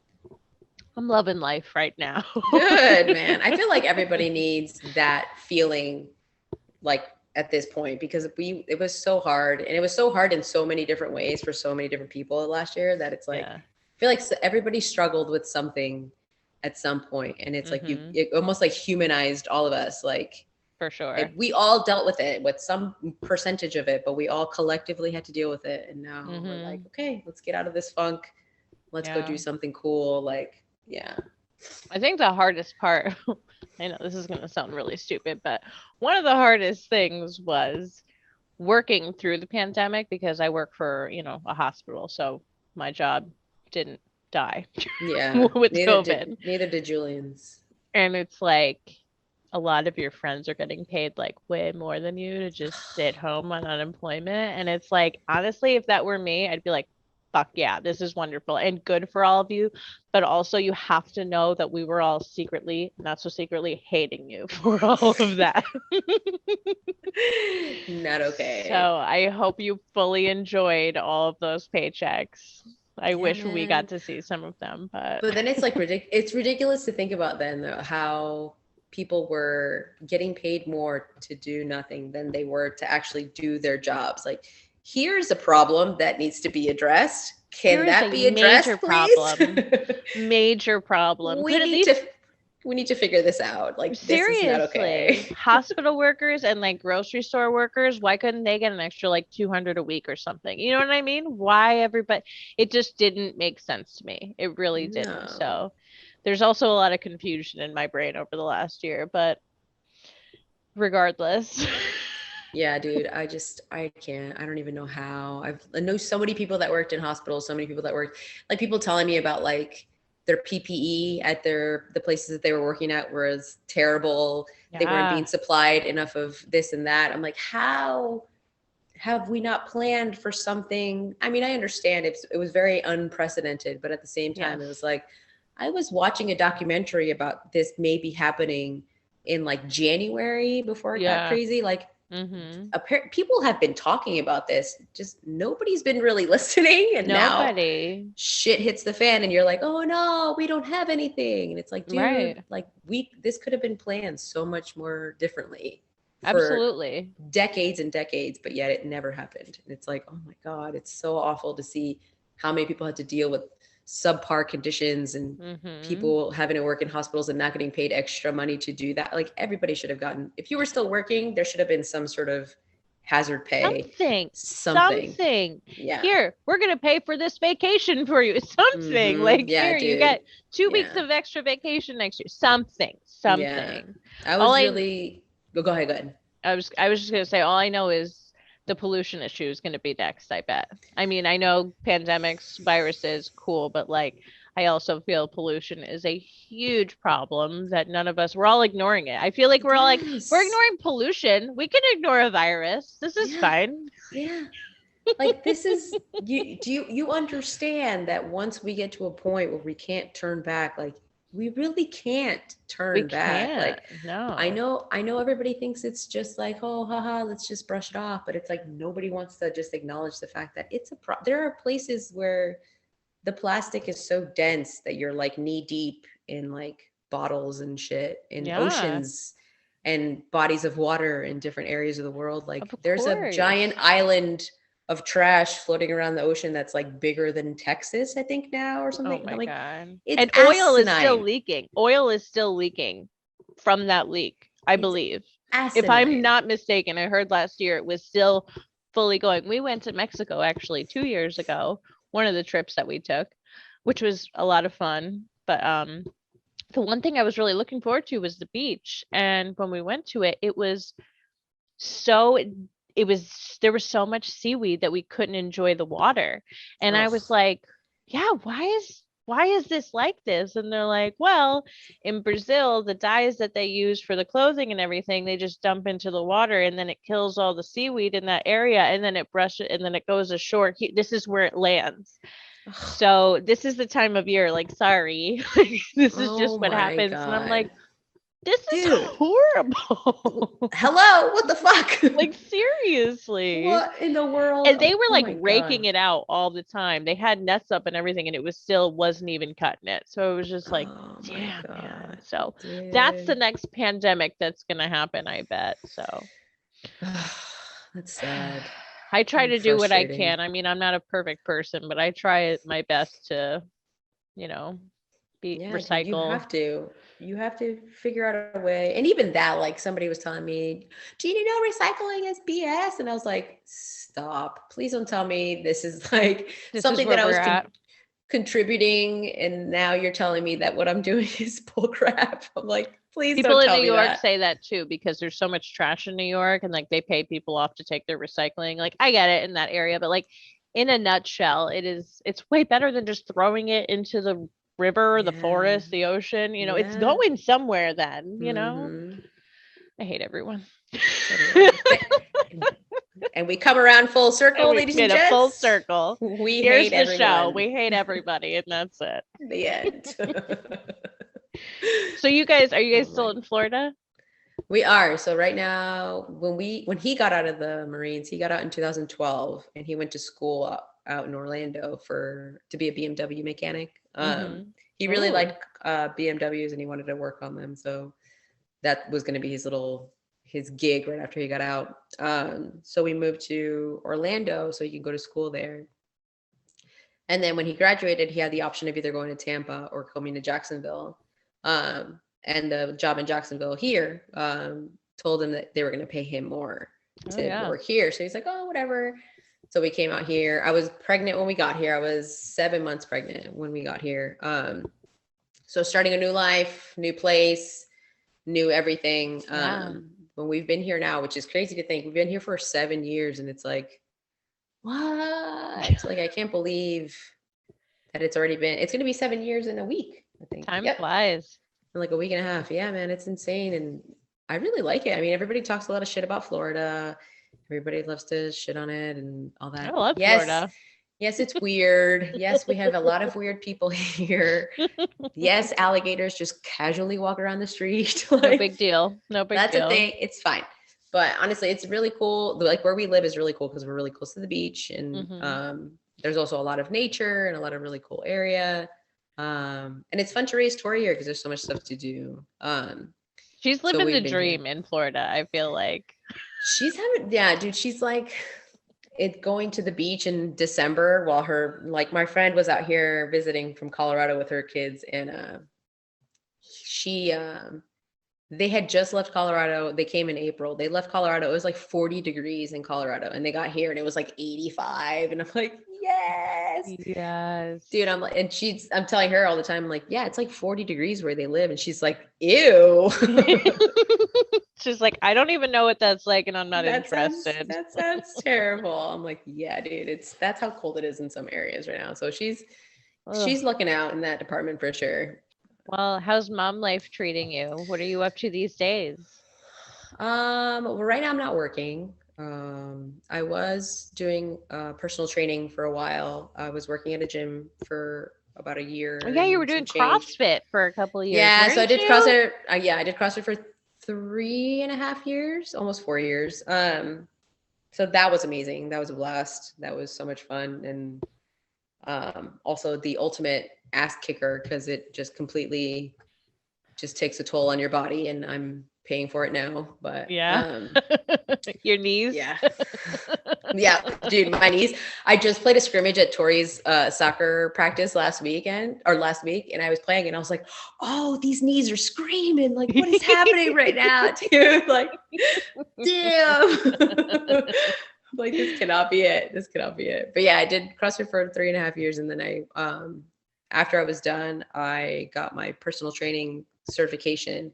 I'm loving life right now. Good, man. I feel like everybody needs that feeling like at this point, because it was so hard, and it was so hard in so many different ways for so many different people last year, that it's like Yeah. I feel like everybody struggled with something at some point, and it's like Mm-hmm. it almost like humanized all of us. For sure. We all dealt with it with some percentage of it, but we all collectively had to deal with it, and now we're like, Mm-hmm. okay, let's get out of this funk, let's go Yeah. do something cool. Like, yeah. I think the hardest part, I know this is going to sound really stupid, but one of the hardest things was working through the pandemic because I work for, a hospital. So my job didn't die Yeah, with COVID. neither did Julian's. And it's like a lot of your friends are getting paid like way more than you to just sit home on unemployment. And it's like, honestly, if that were me, I'd be like, fuck yeah, this is wonderful and good for all of you. But also, you have to know that we were all secretly, not so secretly, hating you for all of that. Not So okay. I hope you fully enjoyed all of those paychecks. I Yeah, wish we man. got to see some of them, but But then it's like it's ridiculous to think about then though, how people were getting paid more to do nothing than they were to actually do their jobs. Like, here's a problem that needs to be addressed. here Can is that a be major addressed, please? problem. Major problem. we Could at need to least we need to figure this out. Like, this is not seriously, okay. hospital workers and like grocery store workers, why couldn't they get an extra like 200 a week or something? You know what I mean? Why everybody, it just didn't make sense to me. It really didn't. No. So there's also a lot of confusion in my brain over the last year, but regardless. Yeah, dude, I can't. I don't even know how. I know so many people that worked in hospitals, so many people that worked, like people telling me about like their PPE at the places that they were working at was terrible. They weren't being Yeah. supplied enough of this and that. I'm like, how have we not planned for something? I mean, I understand it was very unprecedented, but at the same time, it was Yes. like I was watching a documentary about this maybe happening in like January before it got Yeah. crazy. Like, Mm-hmm. people have been talking about this, just nobody's been really listening, and now Nobody. shit hits the fan and you're like, oh no, we don't have anything, and it's like, dude, Right. like we this could have been planned so much more differently for Absolutely. decades and decades, but yet it never happened. And it's like, oh my God, it's so awful to see how many people had to deal with subpar conditions, and Mm-hmm. people having to work in hospitals and not getting paid extra money to do that. Like, everybody should have gotten, if you were still working, there should have been some sort of hazard pay, Something. something. Something. Yeah. Here, we're gonna pay for this vacation for you. Something. Mm-hmm. Like, Yeah, here, you dude. get 2 weeks Yeah. of extra vacation next year. Something. Yeah. Something. I All was I really go ahead, go ahead. I was just gonna say, all I know is the pollution issue is gonna be next, I bet. I mean, I know pandemics, viruses, cool, but like I also feel pollution is a huge problem that none of us, we're all ignoring it. I feel like we're all like, we're Yes. ignoring pollution. We can ignore a virus. This is Yeah. fine. Yeah. Like this is you understand that once we get to a point where we can't turn back, like we really can't We turn back. can't. Like No. I know everybody thinks it's just like, oh haha, let's just brush it off, but it's like nobody wants to just acknowledge the fact that it's there are places where the plastic is so dense that you're like knee deep in like bottles and shit in Yeah, oceans and bodies of water in different areas of the world. of Like there's a giant course. island of trash floating around the ocean that's like bigger than Texas, I think now or Oh something. And my I'm like, God. it's And oil is still asinine. leaking. Oil is still leaking from that leak, I It's believe. If I'm asinine. not mistaken, I heard last year it was still fully going. We went to Mexico actually 2 years ago, one of the trips that we took, which was a lot of fun. But the one thing I was really looking forward to was the beach. And when we went to it, so it was there was so much seaweed that we couldn't enjoy the water. And I was Ugh. like, yeah, why is this like this? And they're like, well, in Brazil, the dyes that they use for the clothing and everything, they just dump into the water and then it kills all the seaweed in that area and then it brushes and then it goes ashore. This is where it lands. Ugh. So this is the time of year, like, sorry, this is just Oh what my happens. And I'm like, God. this is Dude. horrible. Hello? What the fuck? Like, seriously. What in the world? And they were Oh like my raking God. it out all the time. They had nets up and everything, and it was still wasn't even cutting it. So it was just like, Oh my damn, man. God. So that's the Dude. next pandemic that's gonna happen, I bet. So That's sad I try and to do what I frustrating. can. I mean, I'm not a perfect person, but I try my best to, you know, be Yeah, dude, recycle. you have to figure out a way. And even that, like somebody was telling me, do you know recycling is BS? And I was like, stop. Please don't tell me this is like This is something where that I we're was at. contributing. And now you're telling me that what I'm doing is bull crap. I'm like, please People don't in New tell me York that. say that too because there's so much trash in New York and like they pay people off to take their recycling. Like I get it in that area, but like in a nutshell, it's way better than just throwing it into the river, the Yeah. forest, the ocean. It's Yeah. going somewhere then. Mm-hmm. I hate everyone. So do I. And we come around full And circle, we ladies and made a full gents. circle. We Here's hate the show. everyone. We hate everybody, and that's it. The end. So are you Oh guys still my. in Florida? We are. So right now, when he got out of the Marines, he got out in 2012 and he went to school out in Orlando for to be a BMW mechanic. Mm-hmm. He really Oh, liked BMWs and he wanted to work on them. So that was going to be his gig right after he got out. So we moved to Orlando so he could go to school there. And then when he graduated, he had the option of either going to Tampa or coming to Jacksonville. And the job in Jacksonville here told him that they were going to pay him more oh to yeah. work here. So he's like, oh, whatever. So we came out here. I was pregnant when we got here. I was 7 months pregnant when we got here. So starting a new life, new place, new everything. Yeah. When we've been here now, which is crazy to think, we've been here for 7 years, and it's like, what? Like, I can't believe that it's going to be 7 years in a week, I think. Time Yep. flies. In like a week and a half. Yeah, man, it's insane. And I really like it. I mean, everybody talks a lot of shit about Florida. Everybody loves to shit on it and all I that. love Yes. Florida. Yes, it's weird. Yes, we have a lot of weird people here. Yes, alligators just casually walk around the street. No Like, big deal. No big that's a deal. thing. It's fine. But honestly, it's really cool. Like where we live is really cool because we're really close to the beach, and Hmm. there's also a lot of nature and a lot of really cool area. And it's fun to raise Tori here because there's so much stuff to do. She's So living the we've been here. dream in Florida, I feel like. She's having, yeah, dude. She's like, it going to the beach in December while my friend was out here visiting from Colorado with her kids, and she they had just left Colorado. They came in April. They left Colorado. It was like 40 degrees in Colorado. And they got here and it was like 85. And I'm like, yes. Yes. Dude, I'm telling her all the time, I'm like, yeah, it's like 40 degrees where they live. And she's like, ew. She's like, I don't even know what that's like, and I'm not That sounds interested. that sounds terrible. I'm like, yeah, dude, that's how cold it is in some areas right now. So Ugh. She's looking out in that department for sure. Well, how's mom life treating you? What are you up to these days? Well, right now I'm not working. I was doing personal training for a while. I was working at a gym for about a Oh, year yeah, you were and some doing change. CrossFit for a couple of years, Yeah, so I weren't did you? CrossFit. Yeah, I did CrossFit for 3.5 years, almost 4 years. So that was amazing. That was a blast. That was so much fun, and also the ultimate ass kicker because it just completely just takes a toll on your body, and I'm paying for it now. But Yeah. Your knees? yeah. Yeah, dude, my knees. I just played a scrimmage at Tori's soccer practice last week, and I was playing, and I was like, "Oh, these knees are screaming! Like, what is happening right now, dude? Like, damn!" Like, this cannot be it. This cannot be it. But yeah, I did CrossFit for 3.5 years, and then after I was done, I got my personal training certification.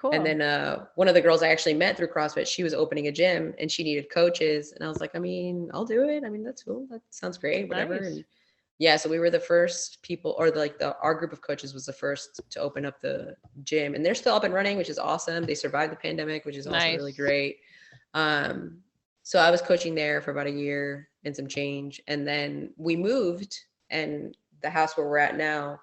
And Cool. then one of the girls I actually met through CrossFit, she was opening a gym and she needed coaches. And I was like, I mean, I'll do it. I mean, that's cool. That sounds great, whatever. Nice. And yeah, so we were the first people, or our group of coaches was the first to open up the gym. And they're still up and running, which is awesome. They survived the pandemic, which is also really Nice. great. Um, so I was coaching there for about a year and some change. And then we moved, and the house where we're at now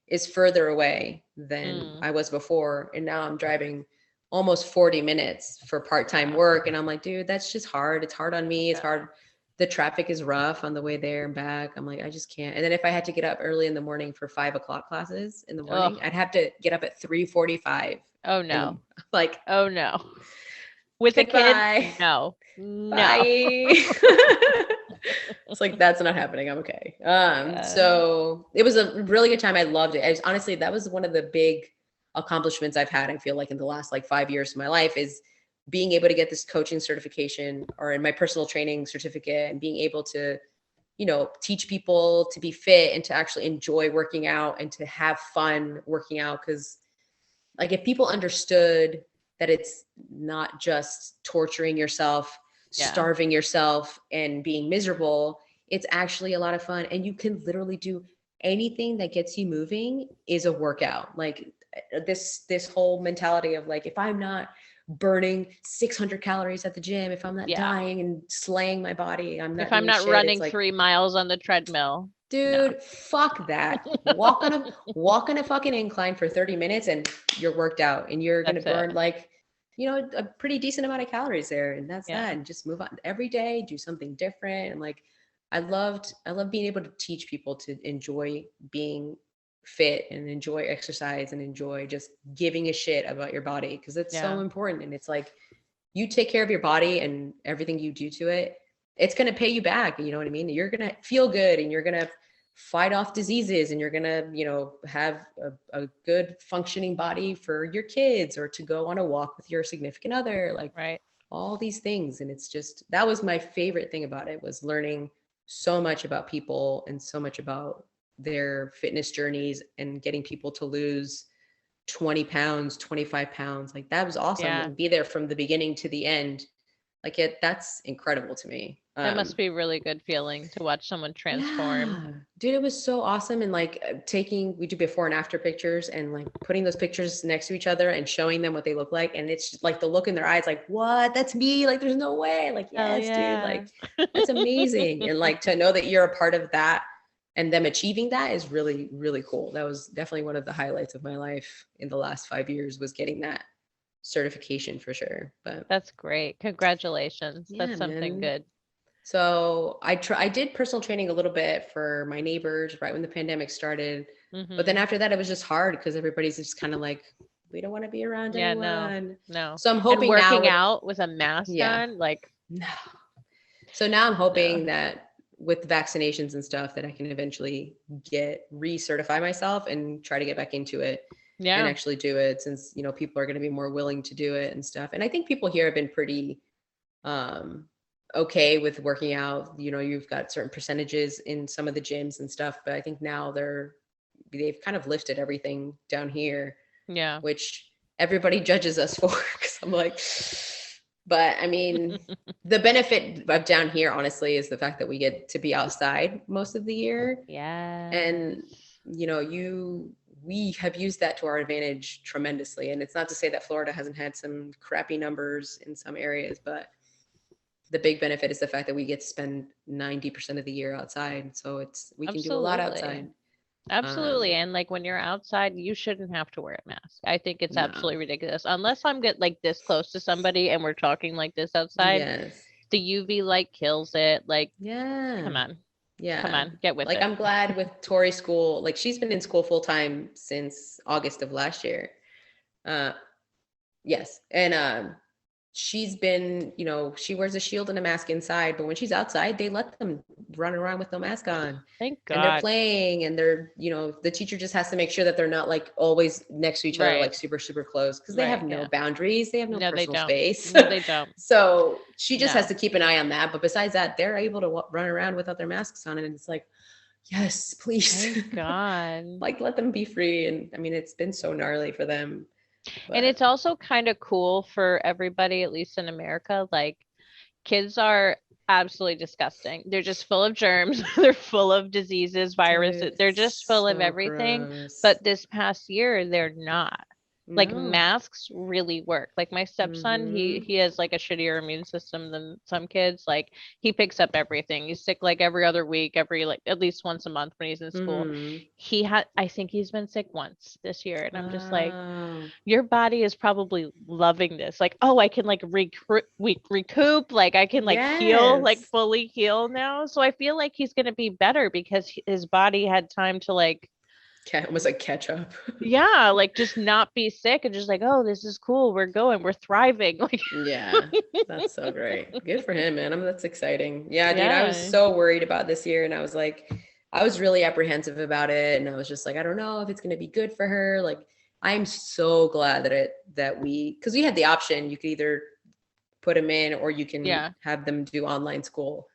is further away than Mm, I was before. And now I'm driving almost 40 minutes for part-time yeah. work. And I'm like, dude, that's just hard. It's hard on me. It's Yeah. hard. The traffic is rough on the way there and back. I'm like, I just can't. And then if I had to get up early in the morning for 5 o'clock classes in the morning, Ugh. I'd have to get up at 3:45 Oh in the no. like, Oh no. With a kid? goodbye. No. No. Bye. It's like, that's not happening. I'm okay. Yeah. So it was a really good time. I loved it. Honestly, that was one of the big accomplishments I've had. I feel like in the last like 5 years of my life is being able to get this coaching certification or in my personal training certificate, and being able to, teach people to be fit and to actually enjoy working out and to have fun working out. Cause like if people understood that it's not just torturing yourself, Yeah. starving yourself, and being miserable, it's actually a lot of fun. And you can literally do anything that gets you moving is a workout. Like this whole mentality of like, if I'm not burning 600 calories at the gym, if I'm not Yeah. dying and slaying my body, I'm If not I'm doing not shit. It's running like, 3 miles on the treadmill, no. dude, fuck that. Walk on a fucking incline for 30 minutes and you're worked out, and you're gonna That's it. burn like, a pretty decent amount of calories there. And that's Yeah. that. And just move on every day, do something different. And like I love being able to teach people to enjoy being fit and enjoy exercise and enjoy just giving a shit about your body, because it's so Yeah. important. And it's like, you take care of your body and everything you do to it, it's going to pay you back. You know what I mean? You're going to feel good, and you're going to fight off diseases, and you're going to, have a good functioning body for your kids, or to go on a walk with your significant other, like Right. all these things. And it's just, that was my favorite thing about it, was learning so much about people and so much about their fitness journeys, and getting people to lose 20 pounds, 25 pounds. Like that was awesome, Yeah. and be there from the beginning to the end. Like that's incredible to me. That must be a really good feeling to watch someone transform. Yeah, dude, it was so awesome. And like we do before and after pictures, and like putting those pictures next to each other and showing them what they look like. And it's just like the look in their eyes, like, what? That's me. Like, there's no way. Like, Hell yes, dude. yeah. Like, that's amazing. And like to know that you're a part of that and them achieving that is really, really cool. That was definitely one of the highlights of my life in the last 5 years, was getting that certification for sure. But That's great. Congratulations. That's yeah, something man. good. So I did personal training a little bit for my neighbors right when the pandemic started. But then Hmm. after that, it was just hard because everybody's just kind of like, we don't want to be around Yeah, no. anyone. No. So I'm And hoping now working with, out with a mask yeah, on, like, no. So now I'm no. hoping that with vaccinations and stuff that I can eventually get recertify myself and try to get back into it and Yeah. actually do it, since, people are going to be more willing to do it and stuff. And I think people here have been pretty um okay with working out. You've got certain percentages in some of the gyms and stuff, but I think now they've kind of lifted everything down here, Yeah. which everybody judges us for, because I'm like, But I mean, the benefit of down here, honestly, is the fact that we get to be outside most of the year. Yes. And, we have used that to our advantage tremendously. And it's not to say that Florida hasn't had some crappy numbers in some areas, but the big benefit is the fact that we get to spend 90% of the year outside. So we can do a lot Absolutely. outside. Absolutely. Um, And like when you're outside, you shouldn't have to wear a mask. I think it's no. absolutely ridiculous. Unless I'm get like this close to somebody and we're talking like this outside, Yes. the UV light kills it. Like, come Yeah. on. Come Yeah. on, get with Like it. I'm glad with Tori's school, like she's been in school full time since August of last year. Uh yes. And she's been, she wears a shield and a mask inside, but when she's outside, they let them run around with no mask on. Thank And they're God. playing and the teacher just has to make sure that they're not like always next to each other, Right. like super, super close, because they have Right. no Yeah. boundaries. They have no No, they personal don't. space. No, they don't. So she just has No. to keep an eye on that. But besides that, they're able to run around without their masks on. And it's like, yes, please. Thank God. Like, let them be free. And I mean, it's been so gnarly for them. And But it's also kind of cool for everybody, at least in America. Like, kids are absolutely disgusting. They're just full of germs. They're full of diseases, viruses. dude, They're just it's full of so everything. gross. But this past year, they're not. Like No. masks really work. Like my stepson, Mm-hmm. he has like a shittier immune system than some kids. Like he picks up everything. He's sick like every other week, every like at least once a month when he's in school. Mm-hmm. I think he's been sick once this year, and I'm just like, Wow. your body is probably loving this. Like, oh, I can like recoup, like I can like heal, like Yes. fully heal now. So I feel like he's gonna be better because his body had time to like, Almost like catch up. yeah, like just not be sick and just like, oh, this is cool. We're going, we're thriving. Like, Yeah, that's so great. Good for him, man. I mean, that's exciting. Yeah, dude, I was yeah, so worried about this year, and I was really apprehensive about it, and I was just like, I don't know if it's gonna be good for her. Like, I'm so glad because we had the option. You could either put them in, or you can yeah, have them do online school,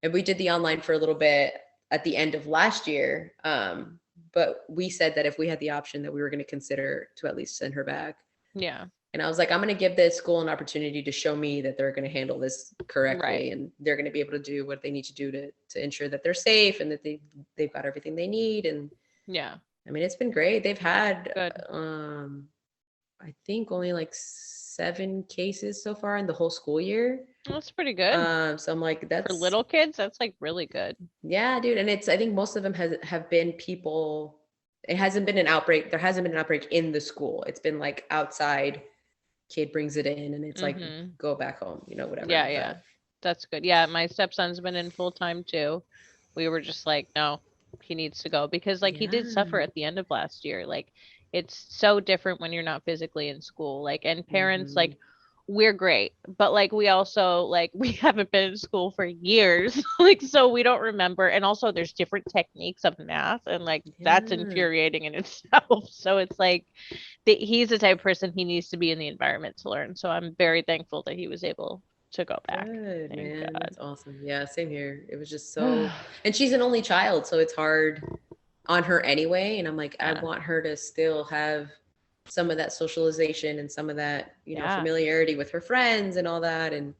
and we did the online for a little bit at the end of last year. But we said that if we had the option, that we were going to consider to at least send her back. yeah, And I was like, I'm going to give this school an opportunity to show me that they're going to handle this right, correctly, and they're going to be able to do what they need to do to ensure that they're safe and that they've got everything they need. And yeah, I mean, it's been great. They've had, good. I think only like 7 cases so far in the whole school year. That's pretty good So I'm like, for that's, little kids. That's like really good. yeah, dude. And I think most of them have been people. It hasn't been an outbreak. There hasn't been an outbreak in the school. It's been like outside. Kid brings it in, and it's like, Mm-hmm. go back home, Yeah, whatever. yeah. But That's good. Yeah, my stepson's been in full time too. We were just like, no, he needs to go because like he did suffer yeah. at the end of last year. Like it's so different when you're not physically in school. Like and parents Hmm. like we're great, but like we also like we haven't been in school for years. Like so we don't remember and also there's different techniques of math and like that's Yeah. infuriating in itself. So it's like he's the type of person he needs to be in the environment to learn. So I'm very thankful that he was able to go back. Good, Thank man. God. That's awesome. Yeah, same here. It was just so, and she's an only child, so it's hard on her anyway. And I'm like, I Yeah. want her to still have some of that socialization and some of that, Yeah. familiarity with her friends and all that. And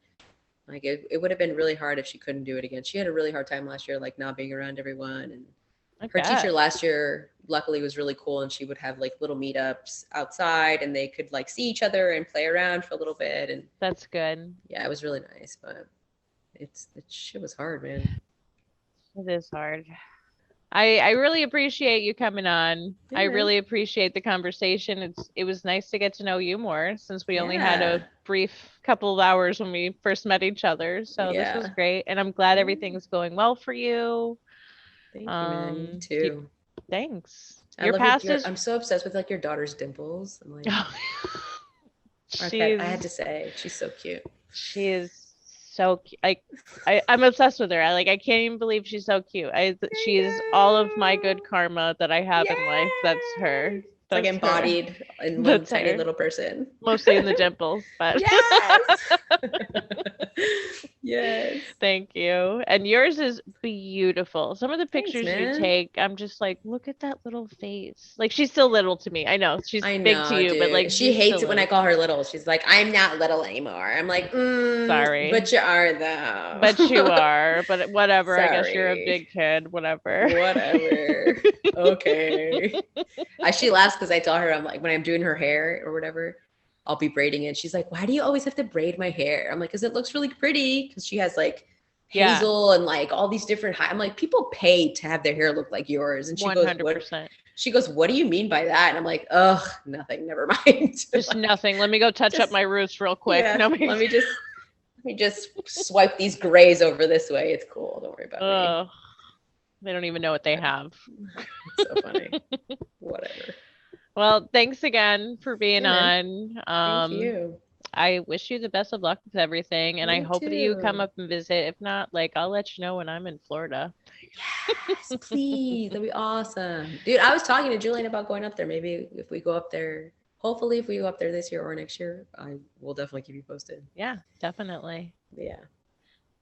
like, it would have been really hard if she couldn't do it again. She had a really hard time last year, like not being around everyone. And I her teacher bet. last year, luckily, was really cool. And she would have like little meetups outside, and they could like see each other and play around for a little bit. And That's good. yeah, it was really nice. But shit was hard, man. It is hard. I really appreciate you coming on. Yeah, I man. really appreciate the conversation. It was nice to get to know you more since we only had Yeah. a brief couple of hours when we first met each other. So this was Yeah. great and I'm glad Yeah. everything's going well for you. Thank you, man. You You, too. thanks. I Your love your, past is I'm so obsessed with like your daughter's dimples. I'm like, I had she's to say, she's so cute. she is so like I'm obsessed with her. I can't even believe she's so cute. I She's all of my know. good karma that I have in life. That's her. Yay! It's like That's her. embodied in one That's tiny her. little person. Mostly in the dimples, but Yes. Yes. Thank you. And yours is beautiful. Some of the Thanks, pictures you man. take, I'm just like, look at that little face. Like she's still little to me. I know she's I big to know, you, but like dude. She she's hates still it when I little. call her little. She's like, I'm not little anymore. I'm like, Sorry. but you are But you though. are. But whatever. I guess you're a Sorry. big kid. Whatever. Whatever. Okay. She laughs because I tell her, I'm like, when I'm doing her hair or whatever, I'll be braiding it. She's like, why do you always have to braid my hair? I'm like, because it looks really pretty. Because she has like Yeah. hazel and like all these different I'm like, people pay to have their hair look like yours. And she goes, what? 100%. She goes, what do you mean by that? And I'm like, ugh, nothing, never mind. Just Like, nothing. Let me go touch up just my roots real quick. yeah, No, let me just swipe these grays over this way. It's cool. Don't worry about me. oh, they don't even know what they have. It's so funny. Whatever. Well, thanks again for being Yeah, man. on. Thank you. I wish you the best of luck with everything, and I You hope that you come too. up and visit. If not, like I'll let you know when I'm in Florida. Yes, please. That'd be awesome. Dude, I was talking to Julian about going up there. Maybe if we go up there, hopefully if we go up there this year or next year, I will definitely keep you posted. Yeah, definitely. Yeah,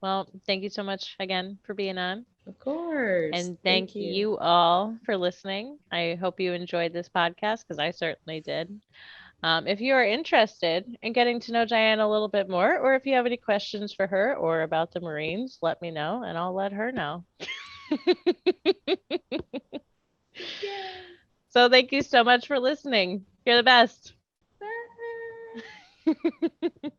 Well, thank you so much again for being on. of course. And thank Thank you. you all for listening. I hope you enjoyed this podcast because I certainly did. If you are interested in getting to know Diane a little bit more, or if you have any questions for her or about the Marines, let me know and I'll let her know. Yay. So thank you so much for listening. You're the best. Bye.